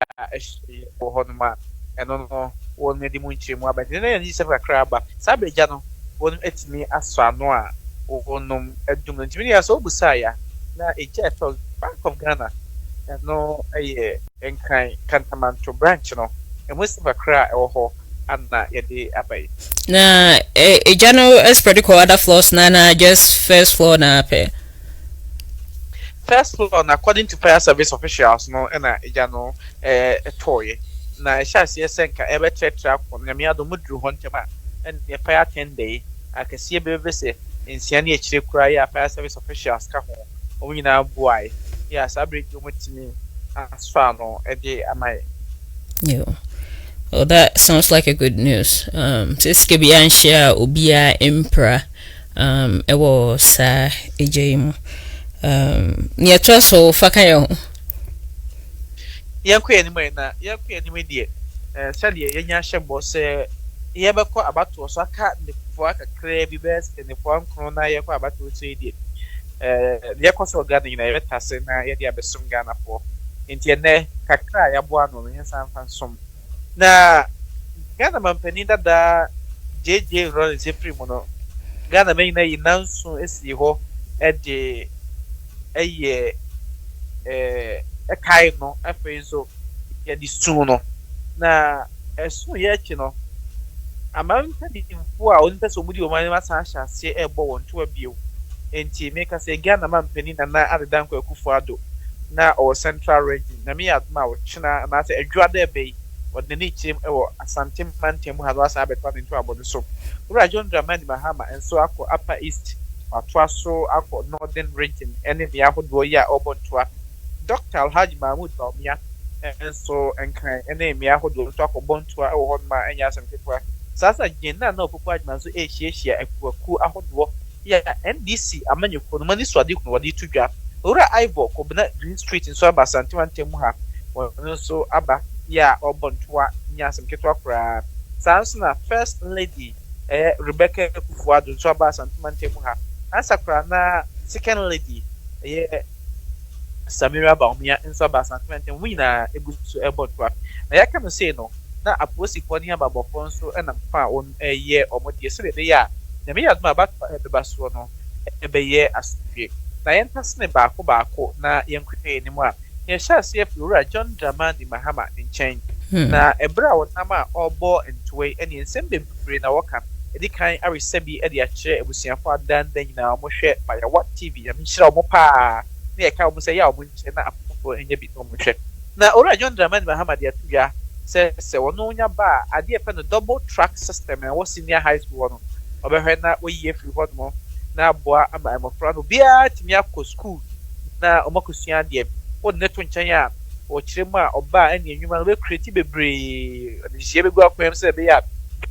ho honoma eno no won medi mu nchiremu abade na ni se kakra ba sabreja no won etimi aso ano a wonum adum ntimi ya so busaya na egiato Bank of Ghana no enkan Kantamanto branch no e must have cry ho anna yede abai na ejano spread ko other floors na just first floor na pay first floor na according to fire service officials no na ejano toy na sha senka ebe tetra ko na mi ado mudru ho ntema and the fire 10 day akase be se ensia na ekire kura ya fire service officials ka ho o nyina boy yes abreak you mutimi asfano ede amai. Yeah. Well, that sounds like a good news. Siske biya share obia impra ewo sa ejemu. Ni atwa so faka yo. Yanku enime na yanku enime die. Sade yenya hyebo se yebekọ abato so aka ne fo aka kra bi best ne fo ankro na yekọ abato so die. Yekọ so Ghana ina yetase na yede abesum Ghana fo. Nti ene kakra ya bo ano no hensan fansom na Ghana mampani da JJ Ron Zepri mo no Ghana me na yinanso esi ho de eye kai no afezo ya disu no na esu ye chi no amanta di info a onta so mudi o mani masa ahase ebo wonto abio enti make us Ghana mampani na adedan kwa Akufo-Addo na o central region na me adma wo china na say adwada ebe wodne ni chim ewo Asante Mantem ha do asa abetwa into abodo so ura John Dramani Mahama enso akọ upper east atwa so akọ northern region ene bia ahodo ya obontoa Dr. Alhaji Mahmoud Bawumia enso enkan ene mi ahodo to akọ bontoa ewo hon ma enya asem tetwa sasa genna na opopo adman so ehia akuaku ahodo ya NDC amanyeko no mani so ade kuno wade tudwa ora Ivor Kobna Green Street in so aba Asante Mantem ha wono so aba ya obontoa nyasem ketwa kra sansuna first lady Rebecca Akufo-Addo so aba Asante Mantem ha ansakra na second lady Samira Bawumia so aba Asante Mantem wina ebusu ebontoa na yaka no say no na aposi kwani ababofo nso na mfa on omodie so de ya na me yadma ba bebaso no ebeye asufie na yentasne baako na yenkwe ni mu a yesha CF Ura John Dramani Mahama nchen na ebra wonama obo ntwe ene nsem bebre na woka edi kan aresabi edi akye ebusuafo adan nyina mo hwe ya what TV ya mihira omo pa na yeka omo se ya omo nche na apofo enye bi omo hwe na Ura John Dramani Mahama de atuya se wono nya ba ade efe no double track system na wo senior high school no obehwe na oyiye free hot mo na boa ama emofra no bia timi akọ school na omakosua de o neto nchen ya o kiremu a oba ene enwuma no be create bebre de hie begu akwem se be ya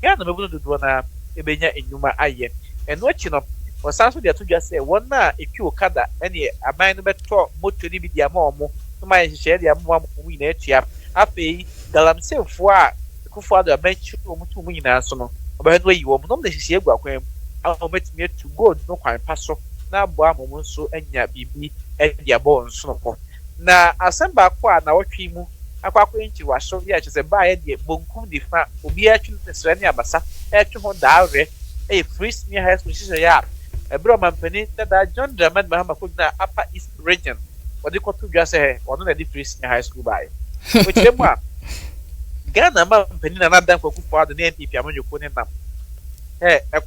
ya na mebu no dodo na ebenya enwuma aye eno chi no o sanso de atodwa se won na etwi okada ene aban no beto moto ni bi dia ma omo no ma hye de amwa mu ina etua afei galamsefo a Akufo-Addo abenchi omo tu mu ina so no oba no yi wo no de hye egu akwem awometimi to go no kwan paso na aboa momo nso anya bibi edi abo nso no na asemba kwa na wotwe mu akwakọ enchi waso ya chese ba ye de bonkum di fa obi atwe nsere ne abasa etwe ho daare free senior high school sise ya ebro mampani da John Dramani Mahama ko na upper east region wodi ko to dwa se ono na di free senior high school bai wotwe mu a Ghana mampani na nadan ko Akufo-Addo na NPP amanyoko ne nam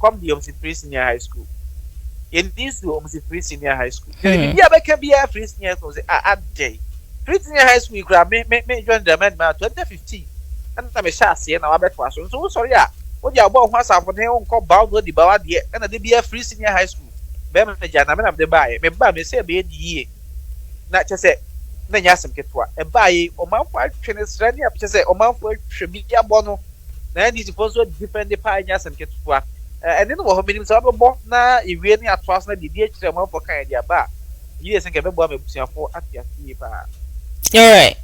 come the Omsi Free Senior High School. In this Omsi Free Senior High School. Yeah, but can be a Free Senior School. Day. Free Senior High School, you grab me join the amendment 2015. And I'm a chassis and I bet was so sorry. What you about once I've been called bound with the Bawadi and the be a Free Senior High School. Beman Janaman of the buy. Me say be a year. Not just say, then yes, some ketwa. A buy or mount for trainers ready up to say, or mount for should be a bono. Na ndi supposed to defend the pioneers and and then what means about na even at first na the DH for kind dia ba Yes, and get me for at your fever. All right.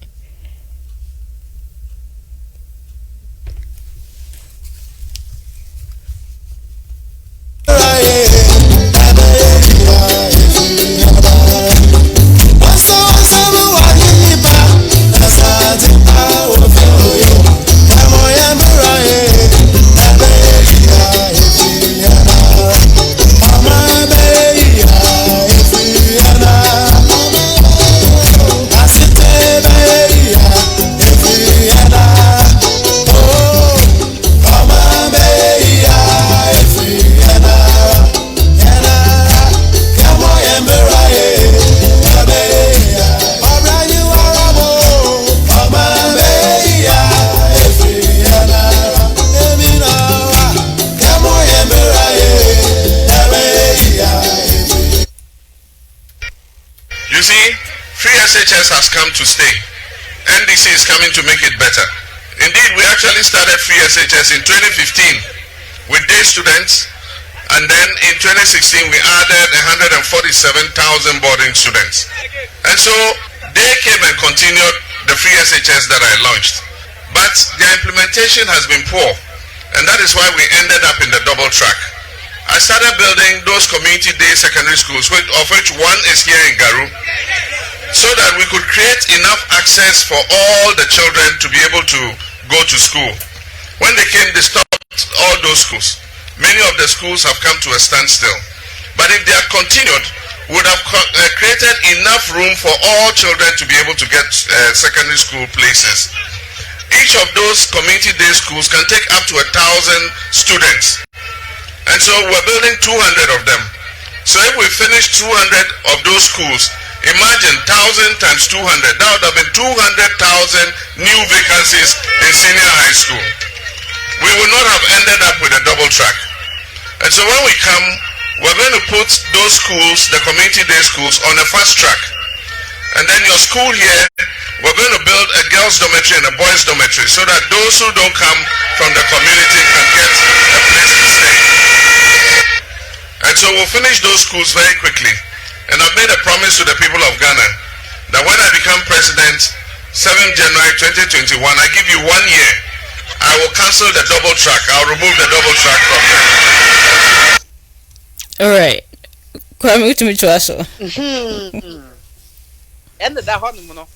You see, free SHS has come to stay. NDC is coming to make it better. Indeed, we actually started free SHS in 2015 with day students, and then in 2016 we added 147,000 boarding students. And so they came and continued the free SHS that I launched. But their implementation has been poor, and that is why we ended up in the double track. I started building those community day secondary schools, of which one is here in Garu, so that we could create enough access for all the children to be able to go to school. When they came, they stopped all those schools. Many of the schools have come to a standstill. But if they had continued, we would have created enough room for all children to be able to get secondary school places. Each of those community day schools can take up to 1,000 students. And so we're building 200 of them. So if we finish 200 of those schools, imagine 1,000 times 200. That would have been 200,000 new vacancies in senior high school. We would not have ended up with a double track. And so when we come, we're going to put those schools, the community day schools, on a fast track. And then your school here, we're going to build a girls' dormitory and a boys' dormitory so that those who don't come from the community can get a place to stay. And so we'll finish those schools very quickly. And I've made a promise to the people of Ghana that when I become president, 7th January 2021, I give you 1 year. I will cancel the double track. I'll remove the double track from there. All right. Kwame to me to us. And the Dahono.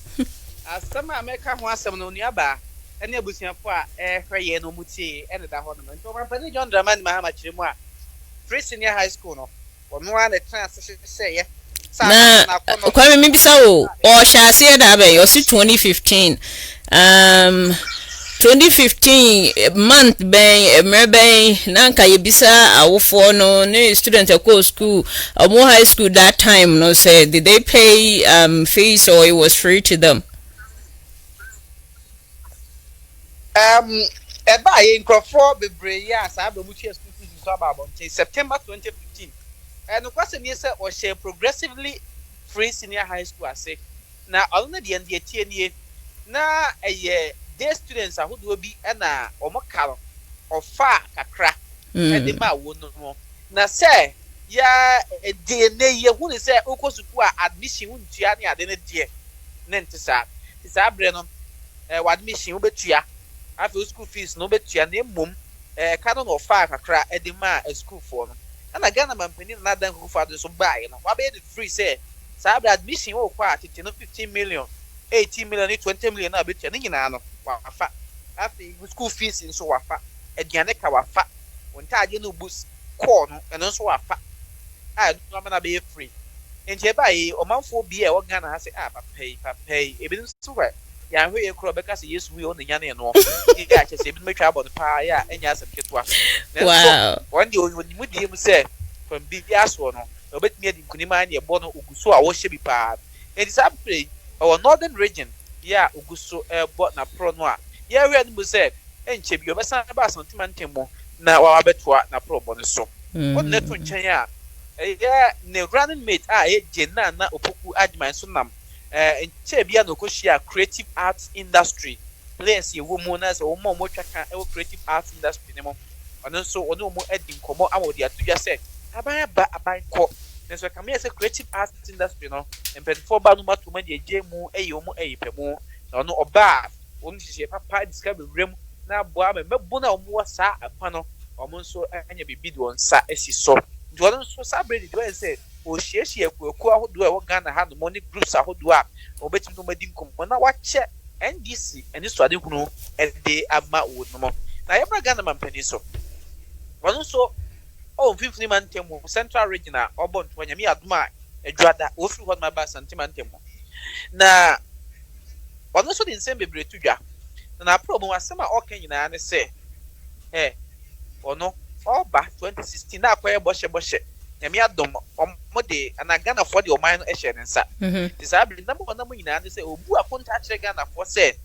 As some American wants some no nearby, and your business for a free no muti and the Dahono. So my brother John Draman Mahama Chimwa. Free senior high school no. Or no one a transition say, na Kwame maybe so or shall say that be or 2015 2015 month ben nanka yebisa awofo no ne student go school more high school that time no say did they pay fees or it was free to them? Eba in Crawford bebre ya sa be mutu school fees so about September 2015. And of course, me say or share progressively free senior high school. I say now only the NDA na a day students are who do be and or more or far kakra and the ma won't know. Now say ya DNA ye who say oko school admission won't tiani adene dear Nentisa. It's a brenum admission betia. After school fees no betia name mum canon or far kakra and the ma a school for them. And again, I'm paying another who father so buy, you know. What made it free say? Sabe admission or part, 15 million, 18 million, 20 million, a bit, and you know, after school fees in so wafa, a Gianeka wafa, when Tajano boost corn and also wafa. I don't know be free. And Jebai, or month for beer, what Ghana has pay, even so. Yeah, we are because yes, we own the Yanni and all. You guys just even make trouble the fire and yes, and get one. Wow. One day when you would him say from BBS one, no bet me in Kunimani, Bono, Uguso, I worship be part. It is up our northern region. Yeah, Uguso, Botna Pro Noir. Yeah, we had said, and Chip, you must about something timo. Now I bet what na pro bonuso. What net from China? Yeah, ne running mate, I Jenna, Opoku Adman Sunam. And Chebia no Koshia creative arts industry. Place your woman as a woman more creative arts industry. And also, no more editing como our dear to just say, I buy a bank And so come here as a creative arts industry, no, and pet for Banuma to make a jemu, a yomo, a pemo, or no, or bad. Only she papa describe the rim now, Boab and Bona or more sa a panel, or Monso and you be bid one sa as he saw. Jordan so celebrated to say, oh, she a cool do a Ghana had the money groups I would do up, or bet you no medicum when I watch NDC and this one know and they are my wood no more. Now, ever Ghana man peniso. One so, oh, 50 man temo, Central Regional, or bond when you admire a drada, or through what my bass and Timantemo. Now, one also didn't send me to ya. And I problem was some okay, you know, and say, eh, or no, all back 2016, now quite boshe. Yamia dom on Mode and I Ghana for the minor Eshen and Sat. Disabling number one number in and say, oh, I won't touch Ghana for said.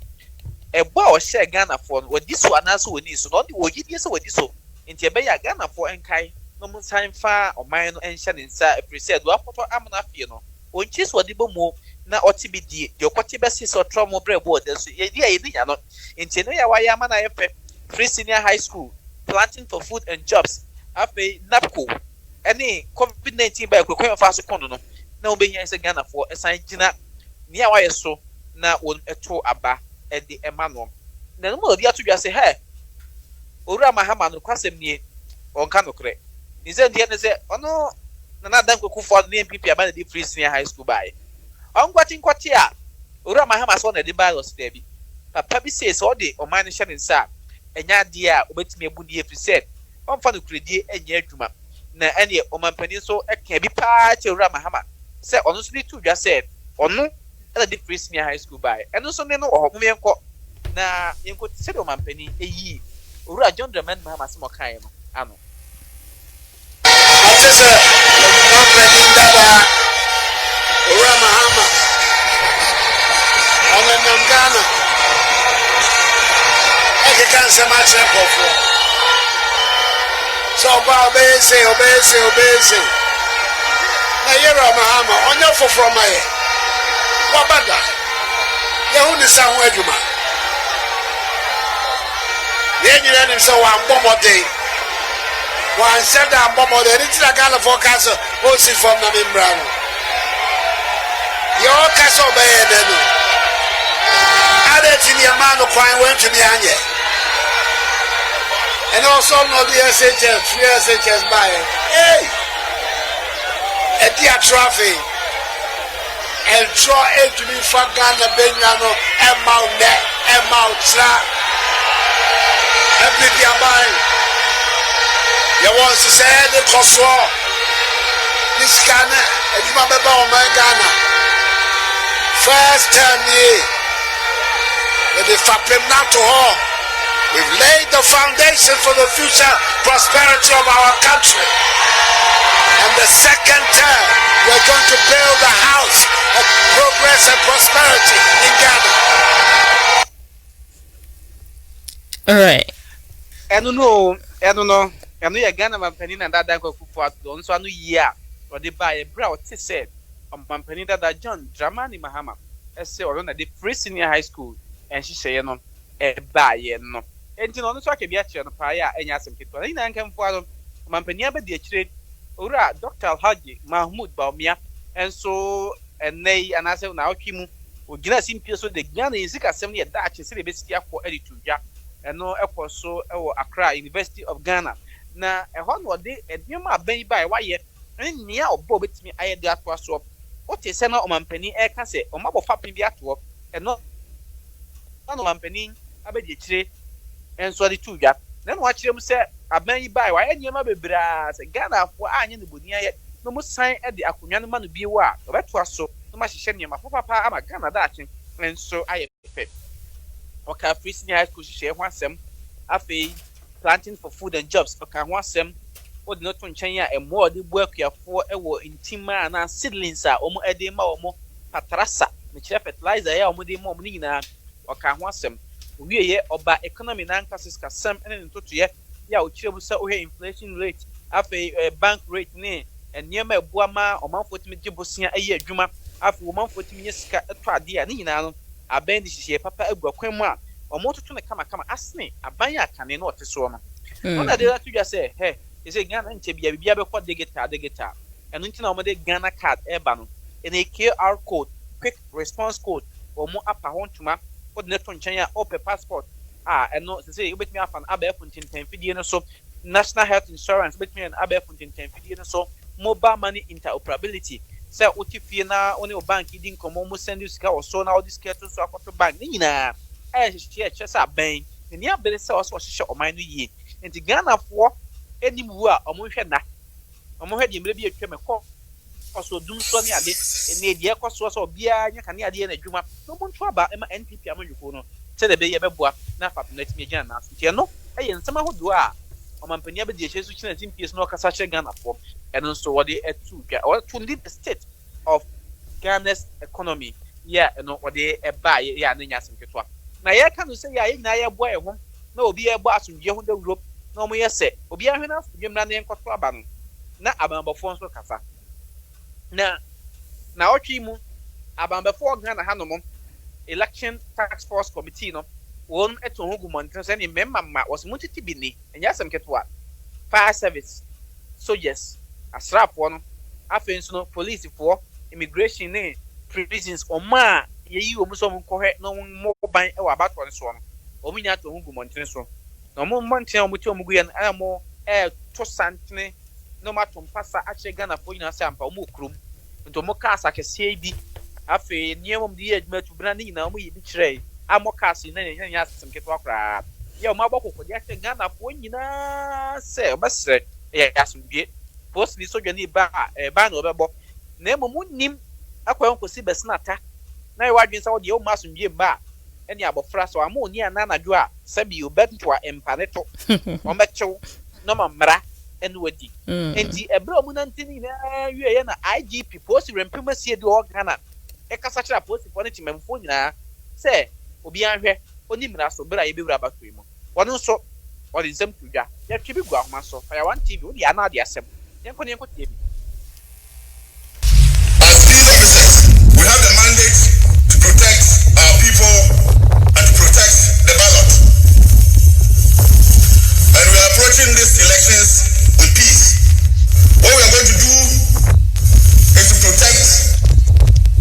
A boy share Ghana for what this one also need so not the way it is with this so. In Tibaya Ghana for and Kai, no more time far or minor and Shannon Sat, if we said, what Amana Fiano. When chase what the bomo, now or TBD, your Cotibasis or trauma bread borders, yeah, not in Tenoya Wayamana Free Senior High School, planting for food and jobs, after NAPCO. Any COVID-19 by Queen Faso Cono, no being as a Ghana for a sign Gina near why so now on a tour aba at the Emmanuel. Then more the other say, hey, Ura Mahama no cross him near on Canocre. Is that the end? Say, oh no, not done cook for the NPP about the free senior high school by. I'm watching Quatia. Ura Mahama on the Bibles, Debbie. Papa says all day on mine shining sa, and ya dear, wait me a booty if you said, I'm for the credit and year to na any Oman Peninsula can be part of Ramahama. Say honestly too just said or no at the free senior high school by and also no or na you could say Oman Penny a ye or John the man Mahama Smokai. Ano. Ramahama on Ghana. I can't say much for. So obey. Na yero Mahama onye for from my wabada. Ye hu ni sa hu adwuma. Ye nyira ni so wa mbomode. Wa nseda mbomode ni tira Ghana forecast o si from na membra no. Ye o ka so obey na no. Ade ti ni ma no kwan wan tumi anye. And also not the SHS, free SHS by hey, a dear trophy, and draw it to be for Ghana, Benano, and Mount Net, and Mount Tra, and Pipi Abai. You want to say the Coswar, this Ghana, and you remember my Ghana. First time, with the Fapim not to all. We've laid the foundation for the future prosperity of our country. And the second term, we're going to build a house of progress and prosperity in Ghana. All right. I don't know. I know you're Ghana, my penny and that go for don't so I know yeah. Or they buy a brow, said, on my penny that John Dramani Mahama, as say, or on the free senior high school, and she say, no, a buy, no. And you know, so I can be at your fire and ask him to I can follow Mampania, but the trade, Ura, Dr. Haji, Mahmoud Baumia, and so, and they, and I said, now, Kimu, would give us in peace with the Ghana is a assembly at Dutch and city basically for editor, and no airport so Accra, University of Ghana. Now, a hundred day, and you might be by why yet, and near Bob it me, I had that was so. What is Senna or Mampany, I can say, or Mabo Fapping be at work, and not one Mampany, I bet you trade. And so the two ya. Then watch them say, I may buy why any mother brass, Ghana for any bunia yet. No more sign at the Akuyan man to be wa. That was so. No much sending my papa, I'm a Ghana dashing. And so I have okay, free senior high school share one sem. Afe planting for food and jobs. Okay, one sem. What not to China and more the work here for a war in Tima and seedlings are almost a day more patrasa. The chef fertilizer ya almost more nina. Okay, one sem. We here about economy nankasis ka sam ene ntoto ye ya o kire bu sa o inflation rate afi bank rate ne enema ebua ma o manfo timi gibosia aye adwuma afi o manfo timi yesika eto ade a ne nyina no aban di hihye papa agua kwan mu a o mototo ne kama asne aban ya kane no oteso no ona de that you say hey you say Ghana nche bia be ko digital ɛno nti na wɔde Ghana card ɛba no ɛna QR code quick response code wɔn apa ho ntoma wɔde ne to nkyɛn a ɔpɛ passport ɛno sɛ wobɛtumi afa no abɛɛfo ntentɛnfidie no so national health insurance wobɛtumi abɛɛfo ntentɛnfidie no so mobile money interoperability sɛ wote fie na wo ne wo bank di nkɔmmɔ mu send sika wɔ so na wode sika to so akɔto bank ne nyinaa ɛhyehyɛ ɛkyɛ sɛ abɛn n'ani abere sɛ ɔsɛ ɔhyehyɛ ɔman no yie nti Ghanafoɔ anim wu a ɔmo nhwɛ na ɔmo hwɛ deɛ mmerɛ bi atwa mɛkɔ ɔso dum so ne ade ɛne deɛ ɛkɔ so sɛ obiara nya kane adeɛ na adwuma na ɔmo nto aba ɛma NPP amanyɔkuo no sɛ dɛ bɛyɛ bɛboa na afa no atumi agyina n'aso nti ɛno ɛyɛ nsɛm ahodoɔ a ɔmampanin abɛdi ahyɛ so kyerɛ NPP no ɔkasa kyerɛ Ghanafoɔ ɛno nso wɔde ɛtu dwa wɔto lead the state of Ghana's economy yɛ ɛno wɔde ɛba yɛ a ne nya asɛm ketewa na yɛka no sɛ yɛ a yɛ nyinaa yɛboa yɛn ho na obi yɛbɔ asomdwe ho dawuro na ɔmo yɛ sɛ obiara hwɛ na asomdwe mmra ne nkɔto aba no na abanbɔfoɔ nso kasa na ɔtwe mu abanbɔfoɔ Ghana hanom election task force committee no wɔn ɛto ho gu mmɔnten sɛ ne mmarima mma wɔsɛ mo tete bi ni ɛnyɛ asɛm ketewa fire service soldiers asraafoɔ no afei nso no policefoɔ immigration ne prisons ɔmo a yɛyi wɔn sɛ ɔmo nkɔhwɛ na ɔmo mmɔ ban ɛwɔ abatoɔ no soɔ no ɔmo nyinaa to ho gu mmɔnten so na ɔmo mmɔnten a ɔmo te ɔmo gu yɛ no ɛna ɔmo ɛɛto santene na ɔmo ato mpasa akyerɛ Ghanafoɔ nyinaa sɛ ampa ɔmo wɔ kurom nti ɔmo cars akɛseɛ bi afei nneɛma ɔmo de yɛ adwuma tu bena ne nyinaa ɔmo yɛ bi kyerɛ amɔ cars yi na nyɛ asɛm ketewa koraa yɛ ɔmo abɔ kɔkɔde akyerɛ Ghanafoɔ nyinaa sɛ ɔbɛsrɛ ɛyɛ asomdwe post ni sojɔ ne ba na ɔbɛbɔ na mmom nim akɔ nkosi bɛsenata na yɛ wadwen sɛ wɔde ɔmo asomdwe mba ɛne abɔfra so ama oni ananadwo a sɛbi ɔbɛnto a empane to ɔmɛkyew na ɔmamra ɛne wadi enti ɛbrɛ ɔmo nantini na wie yɛ na IGP post rempema sie de ɔ Ghana ɛkasa kyerɛ postifoɔ ne timamfoɔ nyinaa sɛ obi anhwɛ oni mmira so bra yɛbɛwura abatoi mu wɔno nso ɔde nsɛm to dwa yɛtwe bi gu ahoma so ɔyɛ one TV wode ana de asɛm yɛnkɔ tie bi. As peace officers, we have the mandate to protect our people and to protect the ballot. And we are approaching these elections with peace. What we are going to do is to protect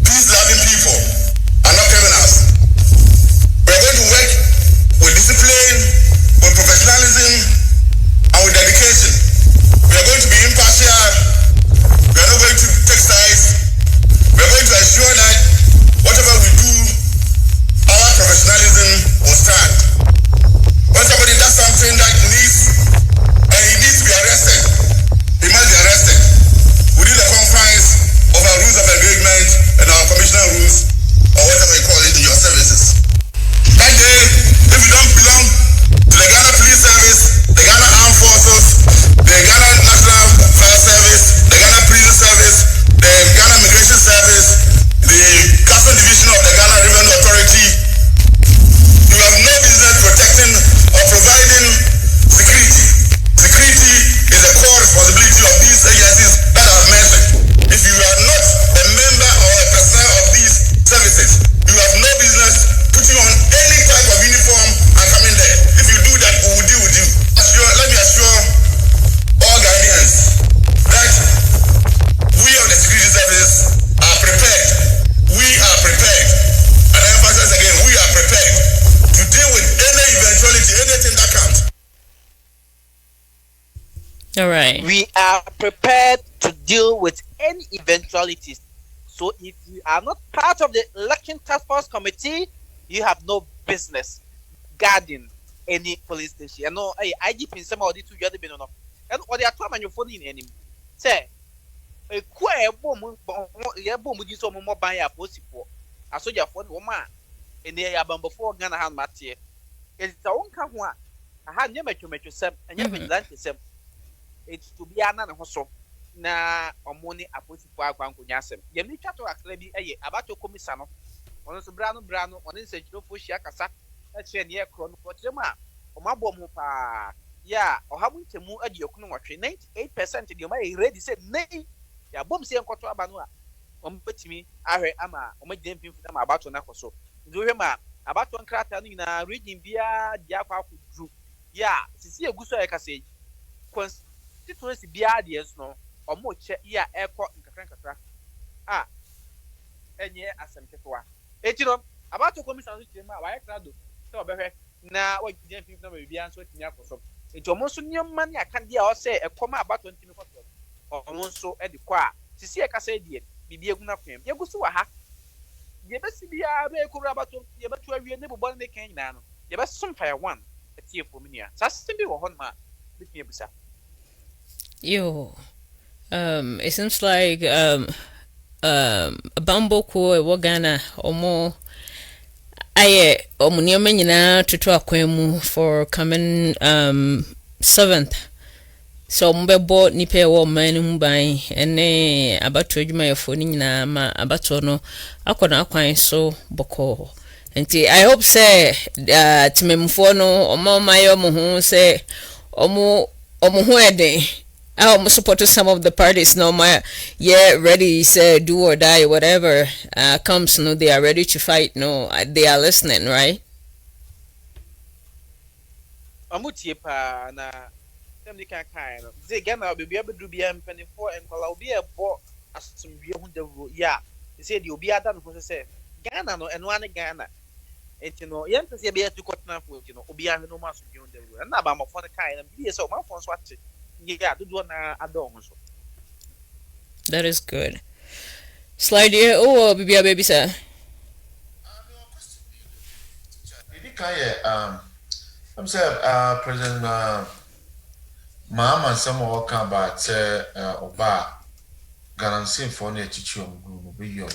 peace-loving people and not criminals. We are going to work with discipline, with professionalism, and with dedication. We are going to be impartial. We are not going to take sides. We are going to ensure that whatever we do, our professionalism will stand. When somebody does something that needs, and he needs to be arrested, he must be arrested within the confines of our rules of engagement and our commissioner rules, or whatever you call it in your services. That day, if you don't belong to the Ghana Police Service, the Ghana Armed Forces, the Ghana National Fire Service, the Ghana Prison Service, the Ghana Immigration Service, the Custom Division of the Ghana Revenue Authority, you have no business protecting or providing security. Security is a core responsibility of these agencies that I've mentioned. If you are not a member or a personnel of these services, you have no business putting on any type of uniform and coming there. If you do that, we will deal with you. Let me assure all Ghanaians that we of the security service are prepared. We are prepared. And I emphasize again, we are prepared to deal with any eventuality, anything that comes. All right. We are prepared to deal with any eventualities. So if you are not part of the election task force committee, you have no business guarding any police station. You know, IGP in some of the two other been on. And what they are talking your phone in any say a queer bomb, with some more by a post for a soldier for woman in the Abam before Ghana hand Mattia. It's the own come one. I had never to make yourself and never learned yourself. It's to be an hustle. Na omoni aposipo akwanko nyasem ye mi twa to akra bi eye abato komisano ono so brano ono se jiro fo hia kasa e kire ne ekro no potre ma o mabom ho pa ya ohabu ntemu adi okunu nwotwe 98% de o ma ready say nei ya bom se enkoto aba no a o mbetimi ahwe ama o magye mfimfu na abato na koso ndu hwe ma abato nkrata no nyina region bia dia kwa akudru ya sisi eguso e kasa constituency bia de no ɔmo kyɛ yɛ a ɛkɔ nkakra a ɛnyɛ asɛm ketewa eti no abato komisa nso kyerɛ mu a wayɛ krado sɛ ɔbɛhwɛ na wɔgyina mfimfini na biribi nso atumi akɔ so eti ɔmo nso nneɛma ne akadeɛ a ɔsɛ ɛkɔm a abato ntumi kɔtɔ ɔmo nso ɛde kɔ a sisi ɛkasa deɛ biribi egu na fam yɛgu so wɔ ha yɛbɛsi biara bɛyɛ kuro abato yɛbɛto awie ne bobɔ ne kan nyinaa no yɛbɛsom fire one ɛtie fom nua saa system bi wɔ hɔ nom a bitumi abusa. Yo, it seems like Bamboko ɛwɔ Ghana ɔmo ayɛ ɔmo nneɛma nyinaa toto akwan mu for coming 7th. So ɔmo bɛbɔ nipa ɛwɔ ɔman no mu ban ɛne abato adwumayɛfoɔ no nyinaa ma abato no akɔ na akwan so bɔkɔɔ. Nti I hope say timemfoɔ no ɔmo ayɛ ɔmo ho sɛ ɔmo ho ɛden. I'm support some of the parties no my ready say do or die whatever comes no they are ready to fight no they are listening right amutie pa na dem ni kan no ze Ghana obi abedu bia mpanifo enkwala obi ebo asomdwe hu dawro ya say the obi ada no so say Ghana no eno ane Ghana enti no yem pese bia tu kotna fo enti no obi ahwe no ma asomdwe hu dawro na ba mafo ne kan na bi say o mafo so ate. Yeah, that is good. Slide here. Oh, baby, sir. Maybe I'm saying, President Mahama some more come about Oba Galamsey for near Chichum, be your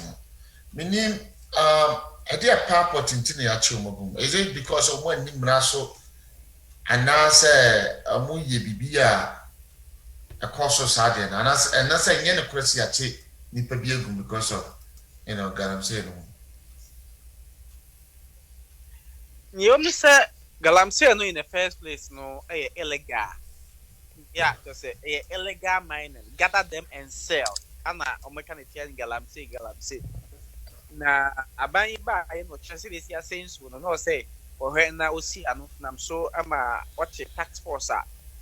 meaning, a dear papa Tintini Achum. Is it because of when Nimraso and now say a muye bibia? A course sergeant, and that's a yen of Chrissy nipa biagum because of Galamsey. You say Galamsey no in the first place, no, illegal. Yeah, just say illegal mining, gather them and sell. Anna, Omekanitian Galamsey. Na Abani ba, I know, Chassis is your saying soon, no say, or her now see, and I'm so watch a tax force.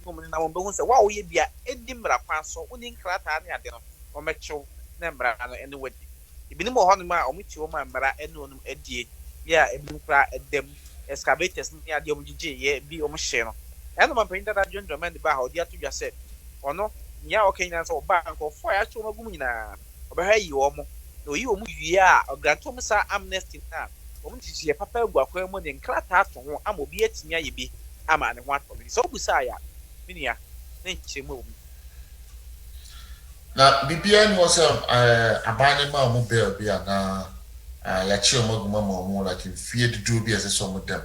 Na won say wa we bia edimra kwa so unin krata na ade no o mecho na mbra no ene wadi ibinim ho no ma o meti o ma mbra ene onum adie bia ebinim kra edem excavators ni ade o mgige ye bi o mhye no ene ma penta da John Dramond ba ha odi atodwa se ono nya o kenya so ba nko fo ya cho magum nyina o be ha yi o mo no yi o mu wie a o granto mo sa amnesty na o mtiti ye papa egu akwa mo ne krata ato ho ama obi atinya ye bi ama ne ho ato bi so busa ya na BBN was a banning ma mo bear be na ya chi o maguma mo like in fear to do be as some of them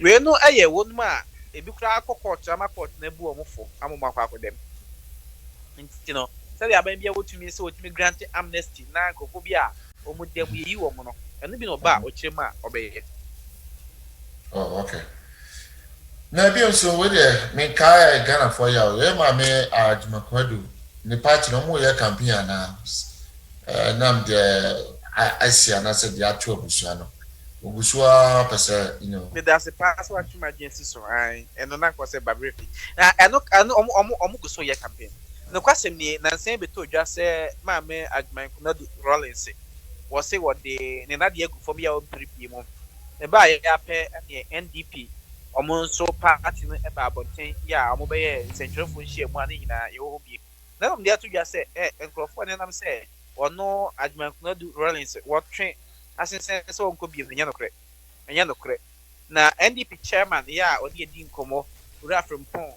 we no aye won ma e bi kra court ama court na bu o mo fo amoma kwa dem nti no say ya ban bia wotumi se wotumi grant amnesty na nkofo bi a o mo dem yi wo mo no eno bi no ba o chema obeye. Oh, okay. Na bi so we dey me kai Ghana for ya we ma me Jumakwadu ni party no mo ye campaign na nam de Asia na se dia to obusua no obusua pese me da se pass what you emergency so ai eno na ko se babrefi na eno omo go so ye campaign no kwasem ni na nsen beto dwa se ma me Jumakwadu Rollins wo se wo de ne na de agu fo bia o prepie mo e ba ya pe NDP omo so party no e ba abonten ya omo be ye centralfo hie mu ani nyina ye wo bi na no de atodwa se enkrofo ne nam se ono Jumakwadu Rollins wo twen asense se onko bi enya no kre na NDP chairman ya odi edi nkomo ura Frimpong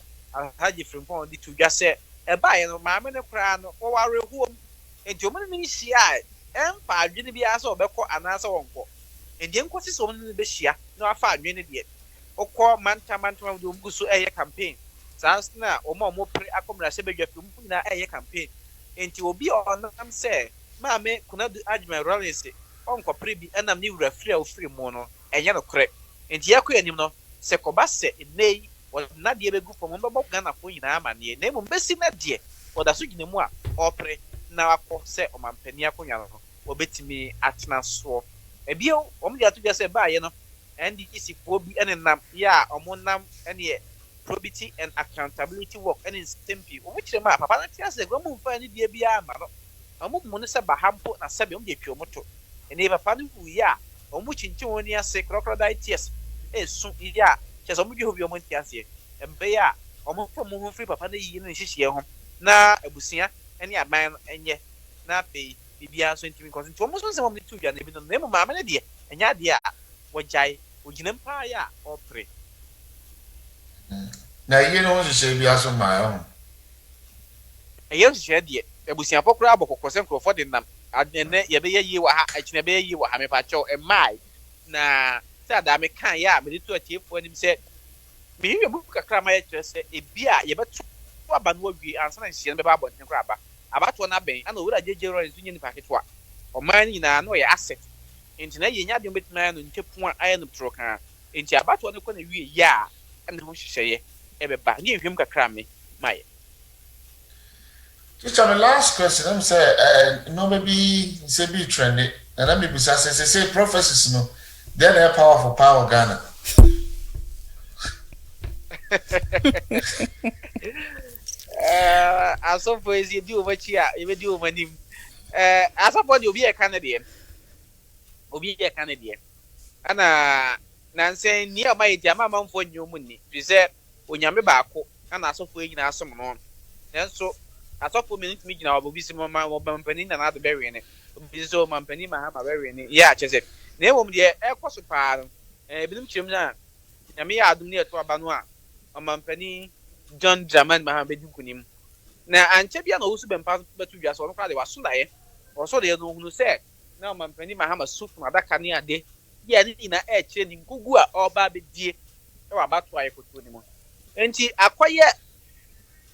Haji Frimpong di tudwa se e ba ye no ma me ne kra no wo ware huom enti omo ne hia empa adwene bi asa obekọ anasa wonko enti enkosi so omo ne be hia na afa adwene de okọ manta de oguso eye campaign sans na omo pre akomra se bedwa fi mu na eye campaign enti obi onam se ma me Kunadu Ajman Rollins onko pre bi enam ni wura free o free mu no enye no kre enti yakọ anim no se koba se nei na de begu fo mo bebo Ghana fo nyina amane na mo besi na de oda so gine mu a opre na akọ se omampani akonya no obetimi atena so ebio omo de atudwa se ba ye no NDC fo bi enenam ya omo nam ene probity and accountability work and in stempi which ma papa na tia se gwamu fa ni die bia ma no omo mu ne se bahampo na se be om de twa moto ene papa no hu ya omo chinchin woni ase crocodile tears esu ya che so mo dwe obi omo tia se embe ya omo fa mo ho free papa na yi ne hihie ho na abusia ene aban enye na pe bibia so ntimi cause nti omo so se mo tu dwa na bi no na mo ma na de enya de a wojai ogina mpa ya opre na yie no ho se bia so ma ho eyo hye de abusia pokora abokoko se nkrofo de nam adene ye be ye wa ha akine be ye wa ha me pa cho e mai na se ada me kan ya me to atiefo anim se me yi bu kakra ma ye kire se ebia ye beto aba no awie ansa na hye be ba abonten kra aba abato na ben ana owura jejero nzu nyi ni paketwa o man ni na no ye asset enti na ye nya de betima no ntepu aye no troka enti abato no ko na wie ya ene ho hyehyeye ebe ba ni ehwem kakra me mai. Teacher, my last question, I'm say, no, maybe say be trendy, and let me be say prophecies, no, they're their power Ghana. As of as you do over here, you do over him. As of what you'll be a Canadian, and Nancy near my Yamama for new money, preserve when Yammy Bako, and as of waiting as some on. And so. Asofo minute meeting na obisi mama obampani na na bury ne obisi o mampani ma ha ma bury ne ya chese na ewom de ekoso pa no binim chirem na na me ya adum ne eto aba no a mampani John Draman ma ha bedu kunim na anche bia na osu bempa betu dwa so no kwa de waso dae oso de no hunu se na mampani ma ha ma sufu na daka ne ade ya ni na kire ni gugu a oba bedie e wa bato aye koto ni mo enti akwaye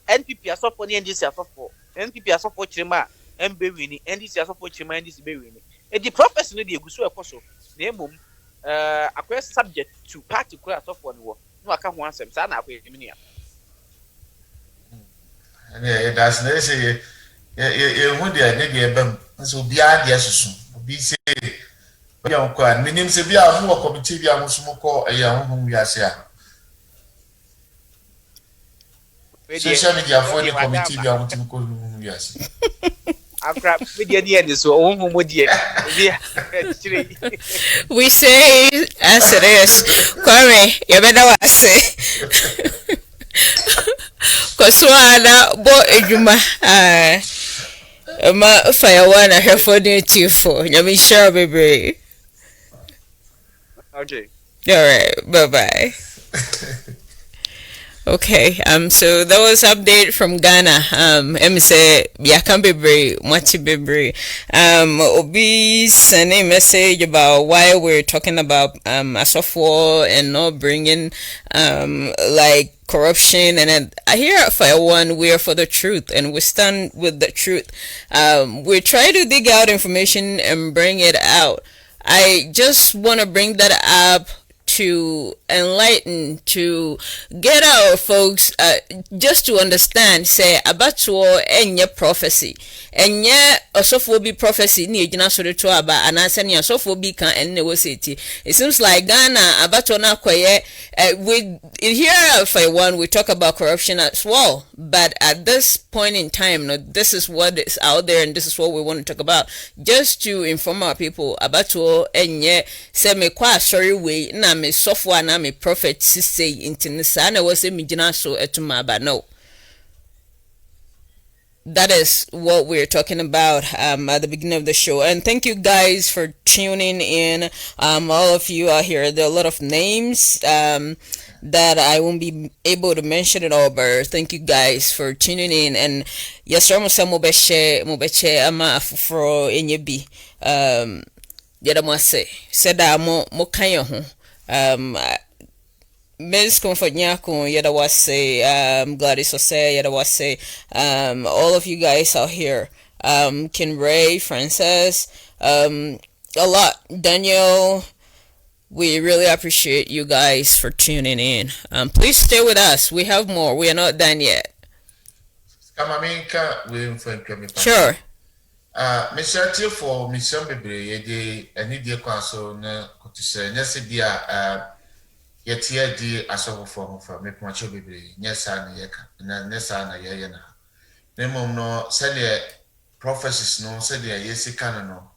NPP asofo ni NDC asofo NPP asofo chirema MB wini NDC asofo chirema NDC be wini the prophecy no de egusu ekoso na emom akwai subject to particular asofo no no aka ho ansem sa na akwai eminia yeah that's na say ye hu de ne de ebam so bia de asusu obi say bia ko an minim se bia mu committee bia mu sumo ko ya ho hu ya se a social media for the committee bia mu tim ko hu ya se akra media ni so ohun mo die we say as it is Kwame you better was say Koswana bo ejuma ma fire one I have for the for nyame share baby. Okay, all right, bye bye. Okay, so that was update from Ghana. Say Yakambebre, Machibebre. Obi sent a message about why we're talking about Asofo and not bringing like corruption, and then I hear at Fire One we are for the truth and we stand with the truth. We try to dig out information and bring it out. I just want to bring that up to enlighten, to get our folks just to understand, say about enye prophecy enye osofo prophecy ni ejina so to aba anase ne osofo bi kan enne woseti. It seems like Ghana about na kwaye we here for one we talk about corruption as well, but at this point in time, no, this is what is out there and this is what we want to talk about, just to inform our people about enye say me kwa sorry we na me sofo na me prophet say into sa na was me jina so etuma ba no. That is what we're talking about at the beginning of the show. And thank you guys for tuning in. All of you are here. There are a lot of names that I won't be able to mention it all, but thank you guys for tuning in. And yes, almost mobeche ama afufro enyebi. Yadamase said mo kanyo ho. Ms. Comfort Nyako, Yadawase, Gladys Ose, Yadawase, all of you guys out here, Ken Ray, Frances, a lot, Daniel, we really appreciate you guys for tuning in. Please stay with us, we have more, we are not done yet. Sure. Mr. for Mission Baby, I need your counsel, to say, yet here di asofo form for me macho bebre nyesa na yeka na nyesa na yeye na nemom no said the prophecies no said the yesika no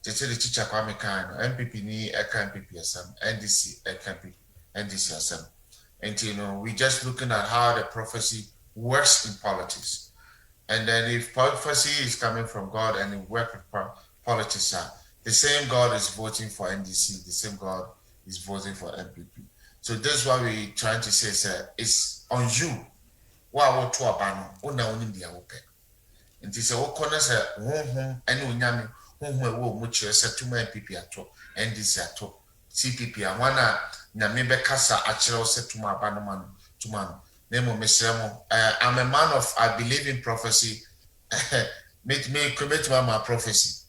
tete the teacher kwame kan no MPP ni eka MPP asam NDC eka MPP NDC asam and you know we just looking at how the prophecy works in politics, and then if prophecy is coming from God and it works with politics, the same God is voting for NDC, the same God is voting for MPP. So that's why we trying to say, sir, it's on you. What to abano? Una unim dia open. And this all corners home and unyami home wo much set to my MPP ato NDC ato CPP. I wanna nyame kasa achiro set to my abano man to man. Nemo mesremo. I'm a man of I believe in prophecy. Make me commit my prophecy.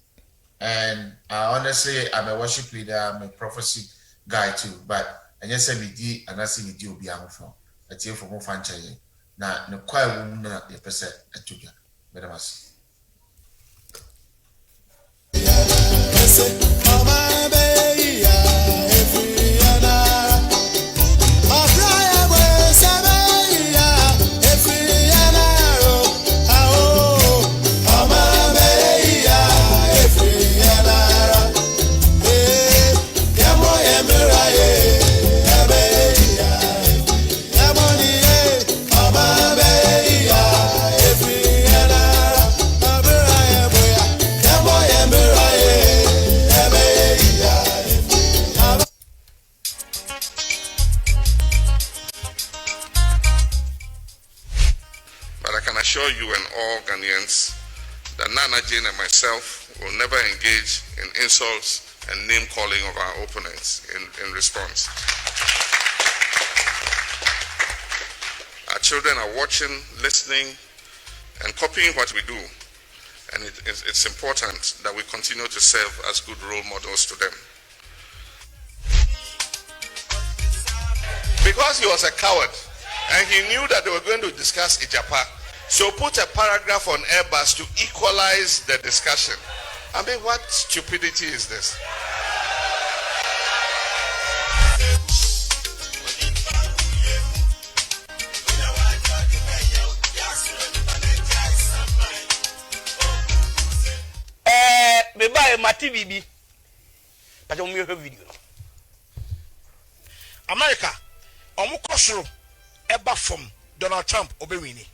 And honestly, I'm a worship leader, I'm a prophecy guy too. But and yes, I be and I see me do be am from. That's here for more fan chaye. Na no quite woman na the person at together. Madam as. Assure you and all Ghanaians that Nana Jane and myself will never engage in insults and name calling of our opponents in response. Our children are watching, listening, and copying what we do, and it's important that we continue to serve as good role models to them. Because he was a coward and he knew that they were going to discuss Ijapa, so put a paragraph on Airbus to equalize the discussion. I mean, what stupidity is this? Me buy my TV, but I'm your video. America, Omukosro, Eba from Donald Trump, Obewini.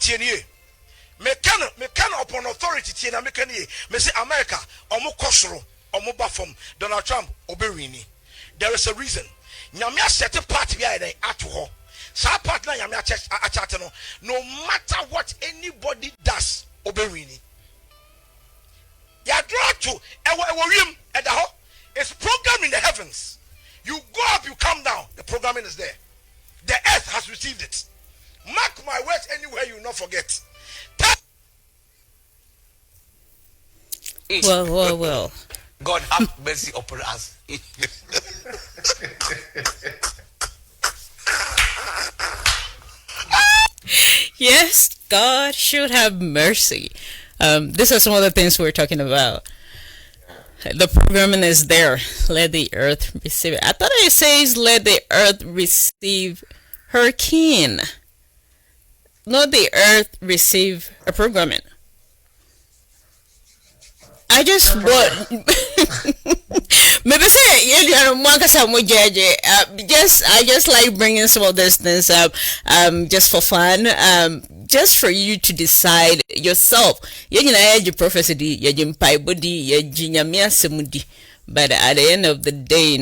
Tienye, me can upon authority, Tiena Mekani, me say America, Omukosro, Omuba from Donald Trump, Obewini. There is a reason. Nyamia set a party behind the atuho. Sa partner Nyamia chatano. No matter what anybody does, Obewini. You are drawn to Eworium at the ho. It's programmed in the heavens. You go up, you come down. The programming is there. The earth has received it. Mark my words anywhere, you will not forget. Well. God have mercy upon us. Yes, God should have mercy. These are some of the things we're talking about. The programming is there. Let the earth receive it. I thought it says let the earth receive her king. Not the earth receive a programming. I just want maybe say I just like bringing some of these things up just for fun, just for you to decide yourself. Your prophecy, but at the end of the day,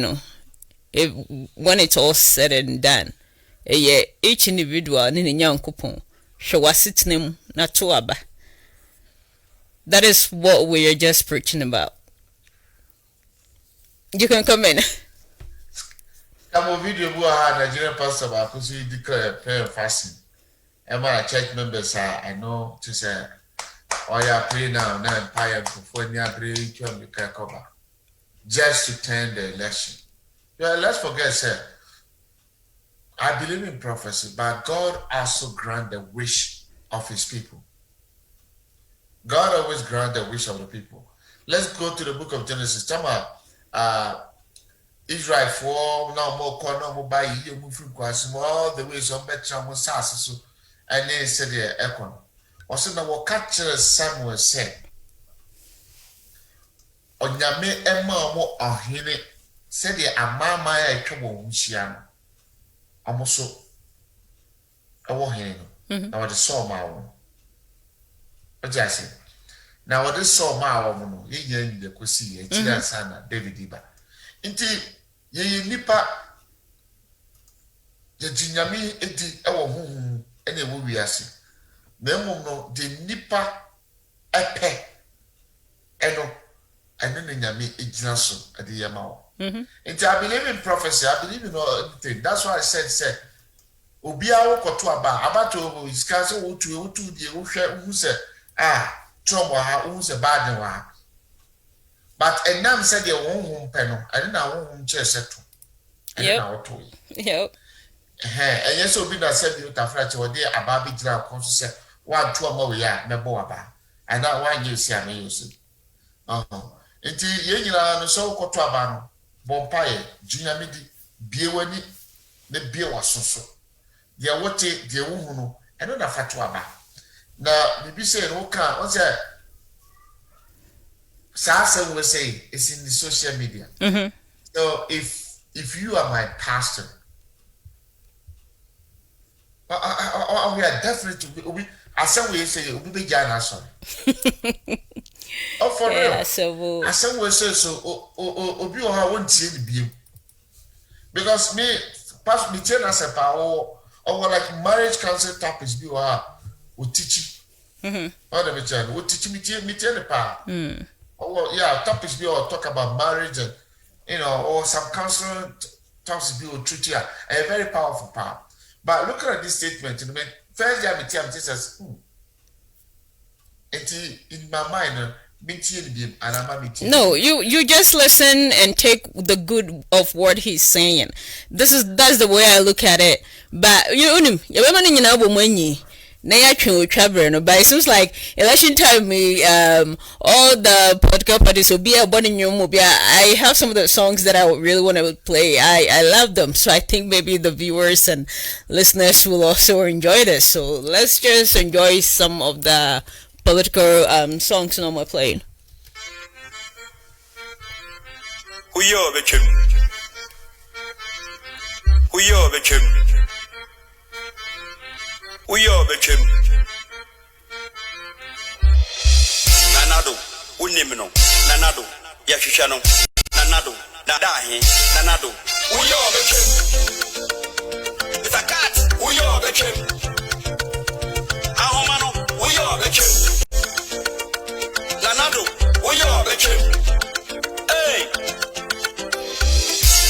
when it's all said and done, each individual that is what we are just preaching about. You can come in. I'm a video Nigerian pastor because he declare prayer fasting. And my church members I know to say, oh yeah, pray now, empire before near break you cover. Just to turn the election. Yeah, let's forget, sir. I believe in prophecy, but God also grant the wish of his people. God always grants the wish of the people. Let's go to the book of Genesis. Israel for now more corner more buy you move from Quasim all the way some better more sass so and then said the econ. Also now what catcher Samuel said. Onyame Emma mo ahine said the amama ya trouble Shiano. Amoso awo hene no. Na what the saw my own. What I say? Now what this saw my own no ye the kwesi e tira sana David Iba. Inti ye nipa ye jinyame edi ewo honhom ene ewo wiase. Na emom no de nipa epe eno ene nyame ejina so ade yema wo. Inti I believe in prophecy, I believe in everything. That's why I said obia wo koto aba abato iska se wo tu die wo hwe hu se trouble ha hu se bad wa. But enam said the honhom pe no ene na honhom che seto. Ene na wo to. Yep. And yes obi na said you ta fra che wo de aba bi gira kon so se wa to ama we ya mebo aba. And na wa nye si ame yosi. Enti ye nyina no so koto aba no bompaye jinyame di biewani ne biewasoso. Dia wote dia wo no eno na fato aba. Na bibi say no ka on say Sasa will say it's in the social media. So if you are my pastor, we are definitely as some way say we be Jana sorry. Oh for real. So as some way say so obi o ha won tie the bio. Because me pass me tell us about or like marriage counseling topics be o teach. What the me o teach me tell the pa. Oh yeah, topics be or talk about marriage and or some counseling topics be or treat you a very powerful power. But look at this statement, first day I tell Jesus, in my mind, no, you just listen and take the good of what he's saying. That's the way I look at it. But but it seems like election time all the political parties will be about in your movie. I have some of the songs that I really want to play. I love them, so I think maybe the viewers and listeners will also enjoy this. So let's just enjoy some of the political songs no more playing. Nanado, unimino, Nanado, Yashishano, Nanado, Nadahi, Nanado, Uyo Bechem. It's a cat, Uyo Bechem. Ahomano, Uyo Bechem. Nanado, Uyo Bechem. Hey!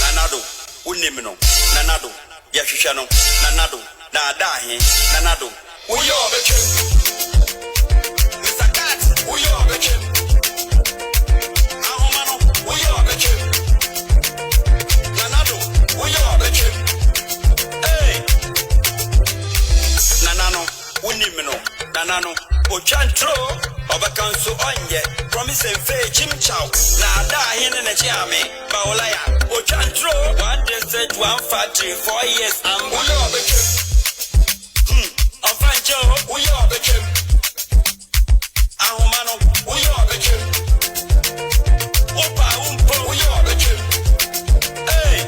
Nanado, unimino, Nanado, Yashishano, Nanado, Nadahi, Nanado, Uyo Bechem. Mr. Cat, Uyo Bechem. Ahomano, Uyo Bechem. Nanado, Uyo Bechem. Hey! Nanano, Unimino, Nanano, Ochantro, Obakanso Onye, Promise and Faye Jim Chow, Nadahi and a Jame, Baolaya, Ochantro, one day said 1 factory 4 years, and Uyo Bechem. Afanjo, Uyo Bechem. Ahumano, Uyo Bechem. Opa Umpo, Uyo Bechem. Hey!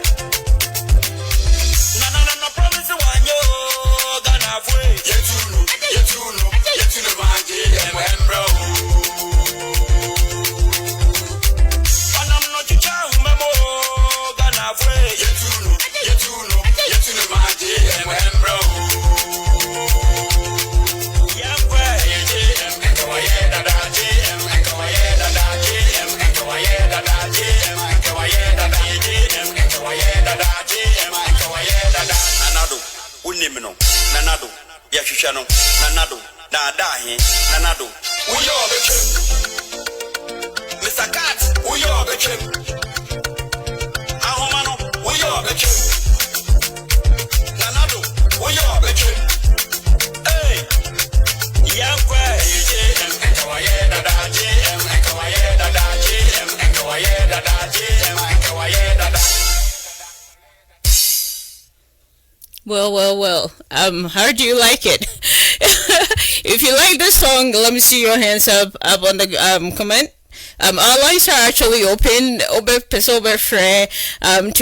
Nanana promise one yo, Ghana Fue. Yetuno, Manji, Mbro. Anam no chicha umemo, Ghana Fue. Yetuno, Manji, Mbro. Nanado, Unimino, Nanado, Yashishano, Nanado, Nadahi, Nanado, Uyo Bechem. Mr. Cat, Uyo Bechem. Ahomano, Uyo Bechem. Nanado, Uyo Bechem. Hey! Yankwe, Enkawaye Dada, JM, Enkawaye Dada, JM, Enkawaye Dada, JM, Enkawaye Dada. Well. How do you like it? If you like this song, let me see your hands up on the comment. Our lines are actually open. To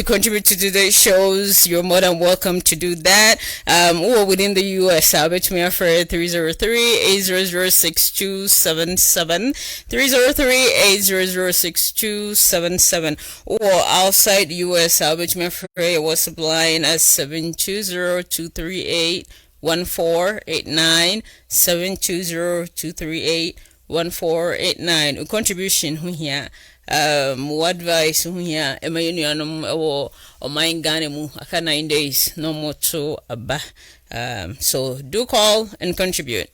contribute to today's shows, you're more than welcome to do that. Or within the US, I'll bet me for 303-800-6277, 303-800-6277. Or outside the US, I'll bet me for a WhatsApp line at 720-238-1489, 720-238-1489. Contribution here. What advice here? Am I or my Ghana mu aka 9 days no more to aba. So do call and contribute.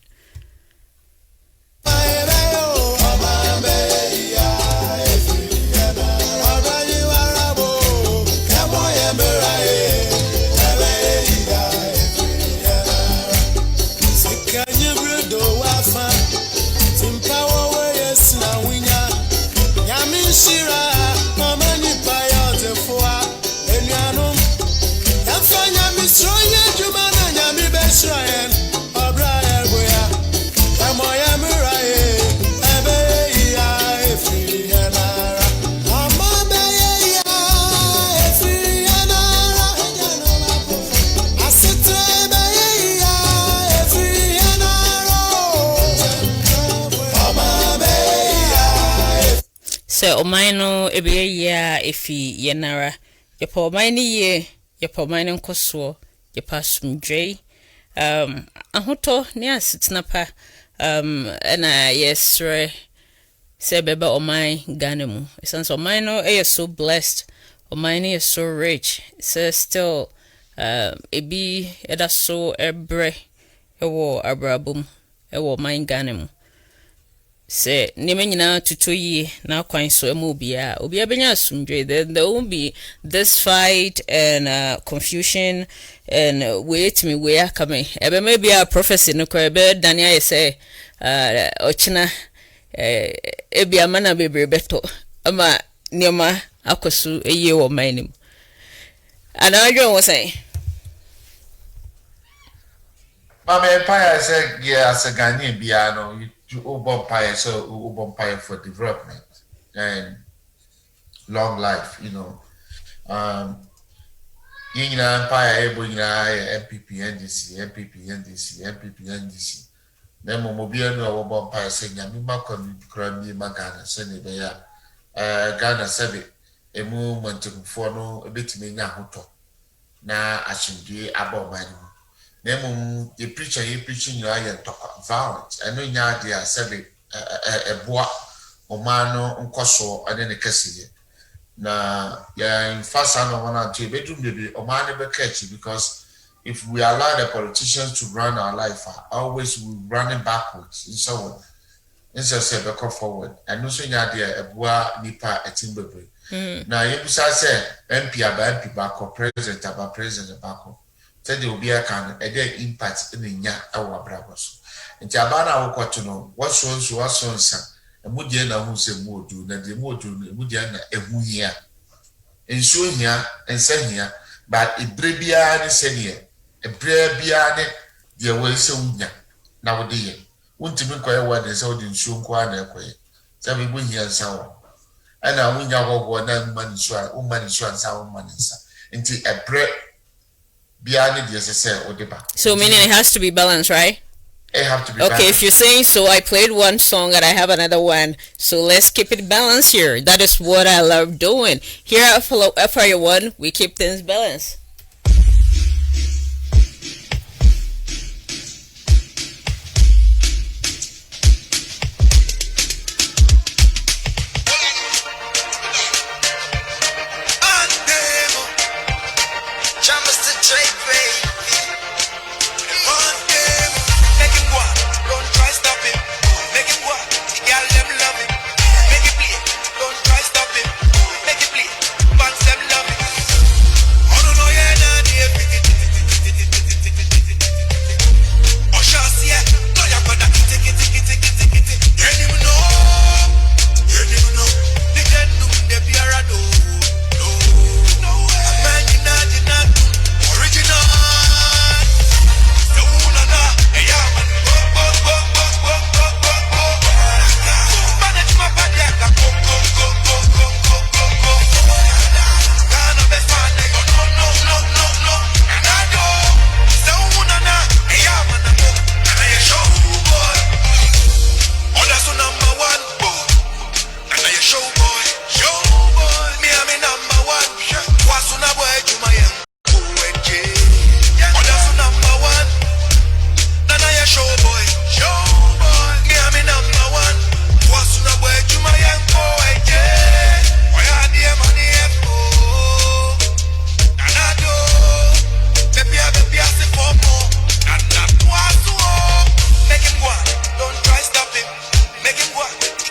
So omino ebe ya efi yenara yepa omini ye yepa omini nkoswo yepa sumdwe ahoto ne asitna pa na yesre se beba omai Ghana mu since omino is so blessed, omini is so rich, so still ebi eda so ebre ewo abrabum ewo omai Ghana mu. Say Nimena tutuyi na kwan so emobia obia benya asumdwe. There won't be this fight and confusion and wait me where coming. Ebe maybe a prophecy no kwebe Daniel say ochina ebi amana bebre beto ama nioma akosu eye wo manim. And I was saying Mama Empire said yeah as a Ghanaian biano you Umpire for development and long life, you know. Empire MPP NDC. Then Mobile no Umpire saying Yamima Krami Magana, Senibea, Ghana Sebi, a movement for no a bit me Nahuto. Na Ashindi Abo Manu. Nemu the preacher you preaching your iron talk violence. I know nya dia sabi a boa omano unkoso ade ne kasiye. Na ya in first and one to bedroom baby omano be catchy because if we allow the politicians to run our life, always we running backwards and so on. Instead say be come forward. I know so nya dia a boa nipa etimbebre. Na yebusa say MP aba MP back president aba president back. Said there will be a can a day impact in the nya our bravos. And Jabana Wokoto no, what sons was sons, a Mudiana who say more do than the more do Mudiana a Munia. And so here and send here, but a brebiane senior, a brebiane, dear way so nowadays. Won't even quite what is out in Shunquan equa. Some we here and sour. And I win your one man swan, woman swan, sour money, until a bread. So meaning it has to be balanced, right? It have to be okay, balanced. If you're saying so, I played one song and I have another one. So let's keep it balanced here. That is what I love doing. Here at FIR1, we keep things balanced. Don't try stop it, make it play, fans them love it. I don't know, yeah.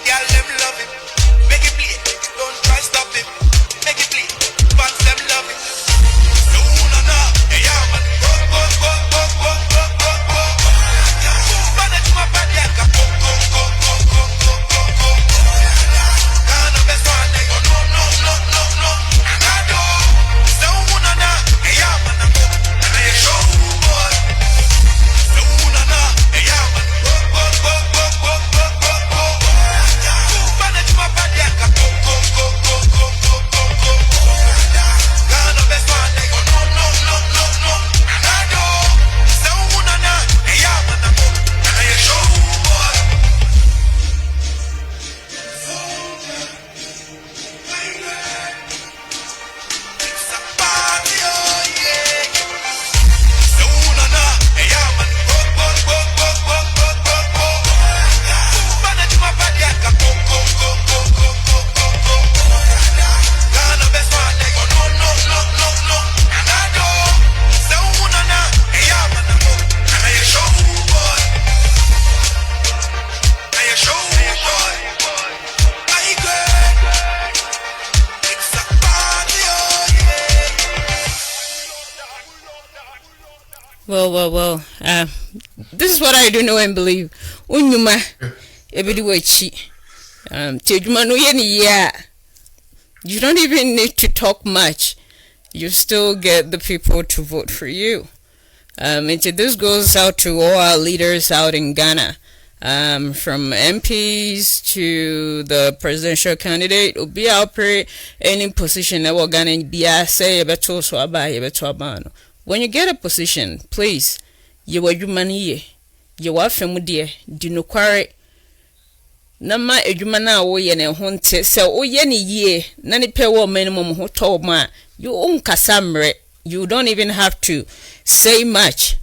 girl them love it. Make it play, don't try stop it. Make it play, fans them love it. No, no, no, yeah man. Go, go, go, go, go, go, go, go. Manage my body, I got go, go, go, go, go, go, go, go. Can't have best one, they go no, no, no, no, no. I got do. No, no, no, yeah man. And I show boy. No, no, no, yeah man. Go, go, go, go, go, go, go, go. Manage my body, I got go, go, go, go, go, go, go, go. Can't have best one, they go no, no, no, no, no. I got do. No, no, no, yeah man. And I show boy. It's a party, oh yeah. No, no, no, yeah man. Go, go, go, go, go, go, go, go. Manage my body, I got go, go, go, go, go, go, go, go. Can't have best one, they go no, no, no, no, no. And I do. No, no, no, yeah man. And I show boy. I show boy. I good. It's a party, oh yeah. Well. This is what I do know and believe. Unyuma, ebedi wechi. Tejuma no yeni ya. You don't even need to talk much. You still get the people to vote for you. And this goes out to all our leaders out in Ghana. From MPs to the presidential candidate, obi operate any position that we're gonna be say beto so abai beto abano. When you get a position, please, you were money, you were family, do no quarry. Nama ejumana wo ye ne honte se o ye ne ye na ne pe wo minimum ho to ma you own kasamre. You don't even have to say much,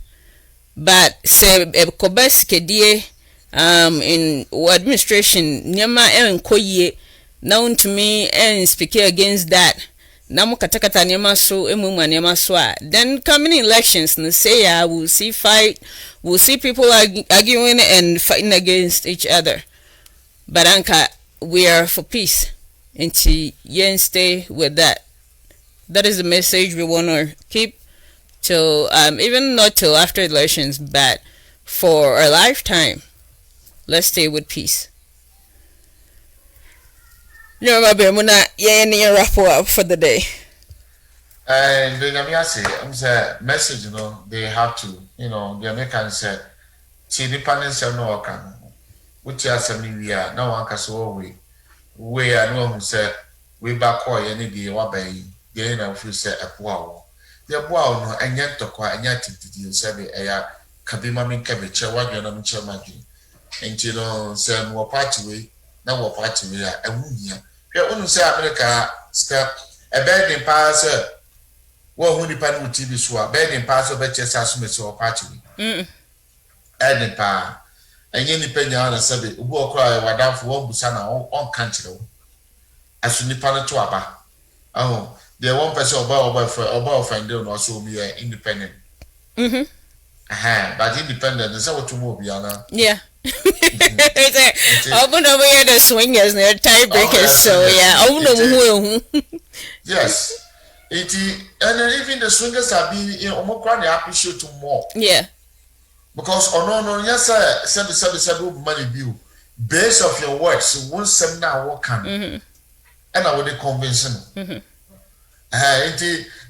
but say kobes kedie in administration nyama enkoye now to me and speak against that. Namu katakata nyama so emuma nyama so then coming elections and say we'll see people arguing and fighting against each other. But Anka, we are for peace and to stay with that. That is the message we want to keep till even not till after elections, but for a lifetime. Let's stay with peace. You know, Muna, wrap up for the day. And the say message, they have to, the Americans said, see the panels are no can, which are some we are now one cast away. We are no who said, we back or any day, what by the end of you say a wow. The wow, no, and yet to quite and yet to you said the air, Kabima min cabbage, what you're not magi. And say more party now what party we are a woman. You only say America step a bed in pass. Well, who depend with TV swap, bed in pass of betches as Smith or party. Adding pa, and any penny on a Sabi, who cry what down for one busana on country. As soon as Pana to Abba. Oh, there one person about friend or so be independent. But independent is our two more Biana. Yeah. Open over here the swingers and tiebreakers, so yeah, yes. And even the swingers are being they appreciate more. Yeah. Because no, yes, sir, said money bill. Base of your words, one seminar work can. And I would convention.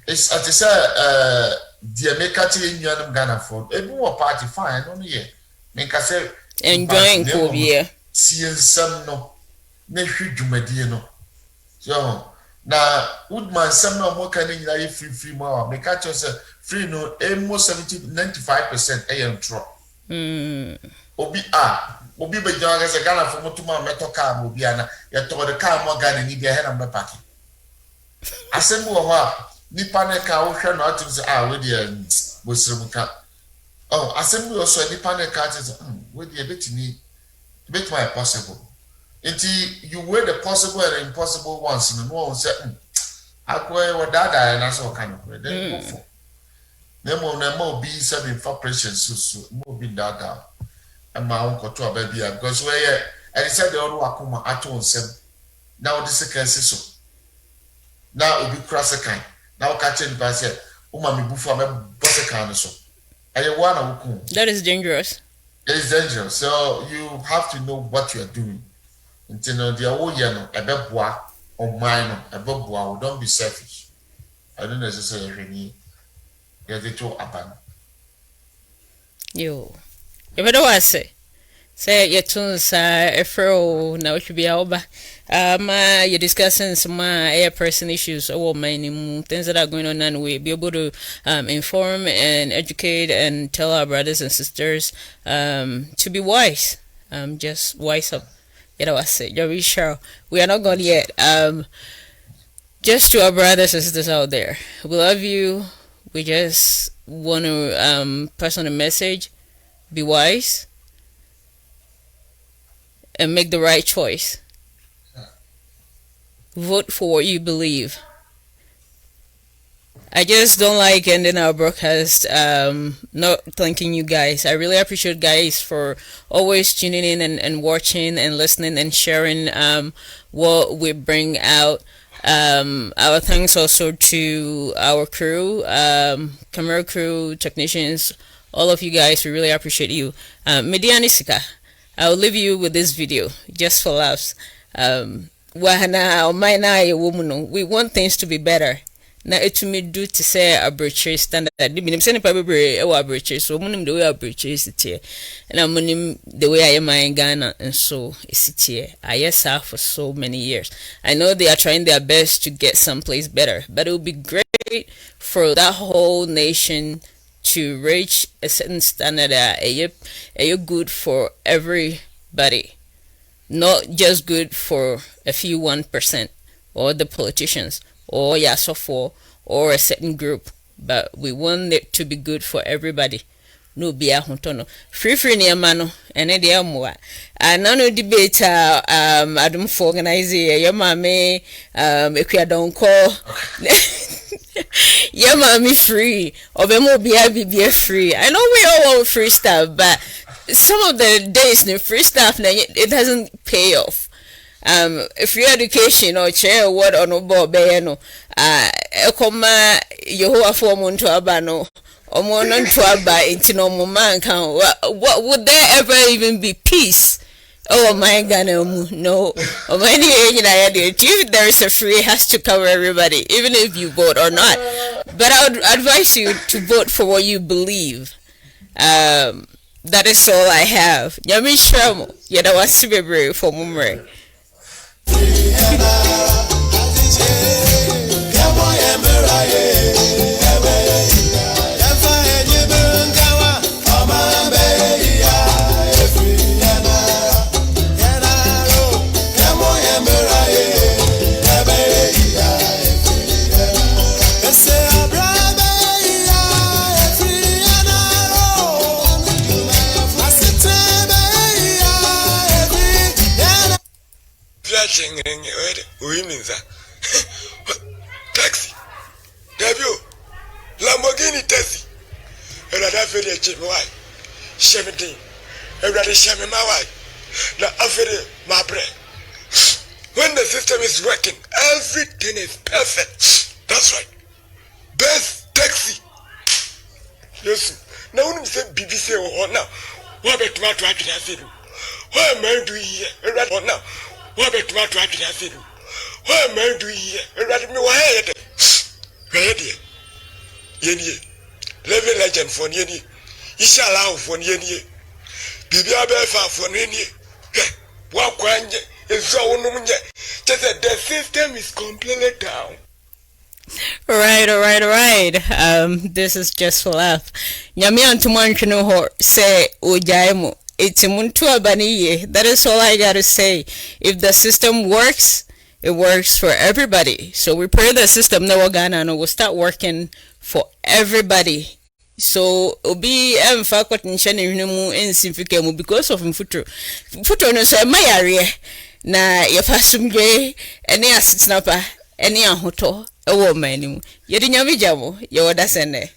It's at the the American Union Ghana for every party fine only here. Make I say enjoying Kobe. Seeing some no, nephew Jumadi no. So now Woodman some no more can in free more. Make I just free no almost 95% AM drop. Obi be young as a Ghana for Motuma metal car Mobiana, yet to the car more Ghana need their head on the party. Assemble Nipaneka ocean not to say with the Busramuka. Oh, assembly also Nipaneka is with the bit my possible. Until you weigh the possible and impossible ones in the world certain. I go what that and that's all kind of way. Then go for. Nemo be 7 for pressure so more be that and my uncle to a baby because where and he said the other wakuma ato nsem now the second so now obi cross second now catching the pass uma mi bufu me boss second so aye one wuku that is dangerous. It is dangerous, so you have to know what you are doing. Until the whole year, no, a beboa or minor, a beboa, don't be selfish. I don't necessarily get it to happen. Yo, if I don't say your tunes a fro now should be over. You're discussing some air person issues or many things that are going on, and we'll be able to inform and educate and tell our brothers and sisters to be wise. Just wise up. You know, I say, you're sure we are not gone yet. Just to our brothers and sisters out there, we love you. We just want to pass on a message: be wise and make the right choice. Vote for what you believe. I just don't like ending our broadcast not thanking you guys. I really appreciate guys for always tuning in and watching and listening and sharing what we bring out. Our thanks also to our crew, camera crew, technicians, all of you guys. We really appreciate you. Mediani Sika, I'll leave you with this video just for laughs. We want things to be better. Now it to me do to say a bridge standard. I'm saying probably a bridge, so I'm the way a bridge is it here, and I'm the way I am in Ghana, and so it's it here. I have for so many years. I know they are trying their best to get someplace better, but it would be great for that whole nation to reach a certain standard. A good for everybody, not just good for a few 1% or the politicians or Yasofo or a certain group, but we want it to be good for everybody. No be a hontono free near mano and a dear moa. Nano debate Adam for organizing your mammy if you don't call your mommy free or be free. I know we all want free stuff, but some of the days the free stuff it doesn't pay off. Free education or chair word or no bo no ekoma Yehovah for monto abano or monon to aba into no man can what would there ever even be peace? Oh my God, no. Or any if there is a free, it has to cover everybody, even if you vote or not. But I would advise you to vote for what you believe. That is all I have. Yami Shramo, yet was to be brave for Mumre. Taxi. Debut. Lamborghini taxi. And I feel a chip why. 17. And I share my wife. Now I feel my bread. When the system is working, everything is perfect. That's right. Best taxi. Yes. Now when you say BBC or now, what about my try to have it? What am I doing here? Right now. What about my try to have it? What am I doing here? Right me why ready? Yeni. Living legend for Yeni. Ishala for Yeni. Bibia Befa for Yeni. What kwanje is so unumje. Just that the system is completely down. All right. This is just for laugh. Nyami antumanchino ho say ujaimo. Itimuntu abaniye. That is all I gotta say. If the system works, it works for everybody. So we pray the system na Ghana will start working for everybody. So obi emfa kwatinchane hwemu ensifika mu because of mfutro no so mayare na yefasumgwe ene asitnapa ene ahoto ewo manimu yedi nyamijamo yewoda sene.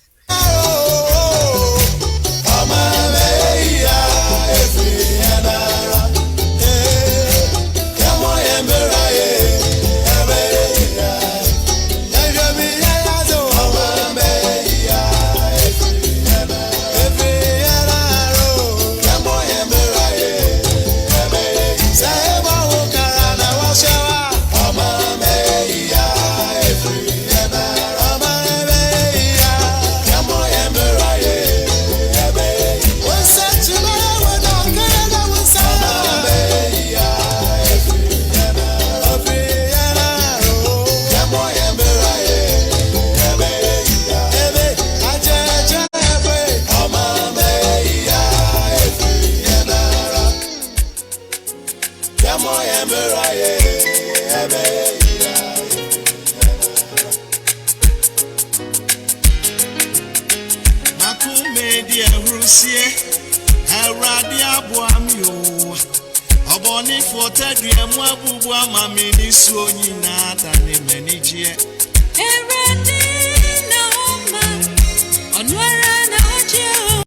kɛseɛ awurade aboa me o ɔbɔnefoɔ tadua mu abubu ama me ne suo nyinaa dane m'anigyeɛ awurade na ɔma ɔno ara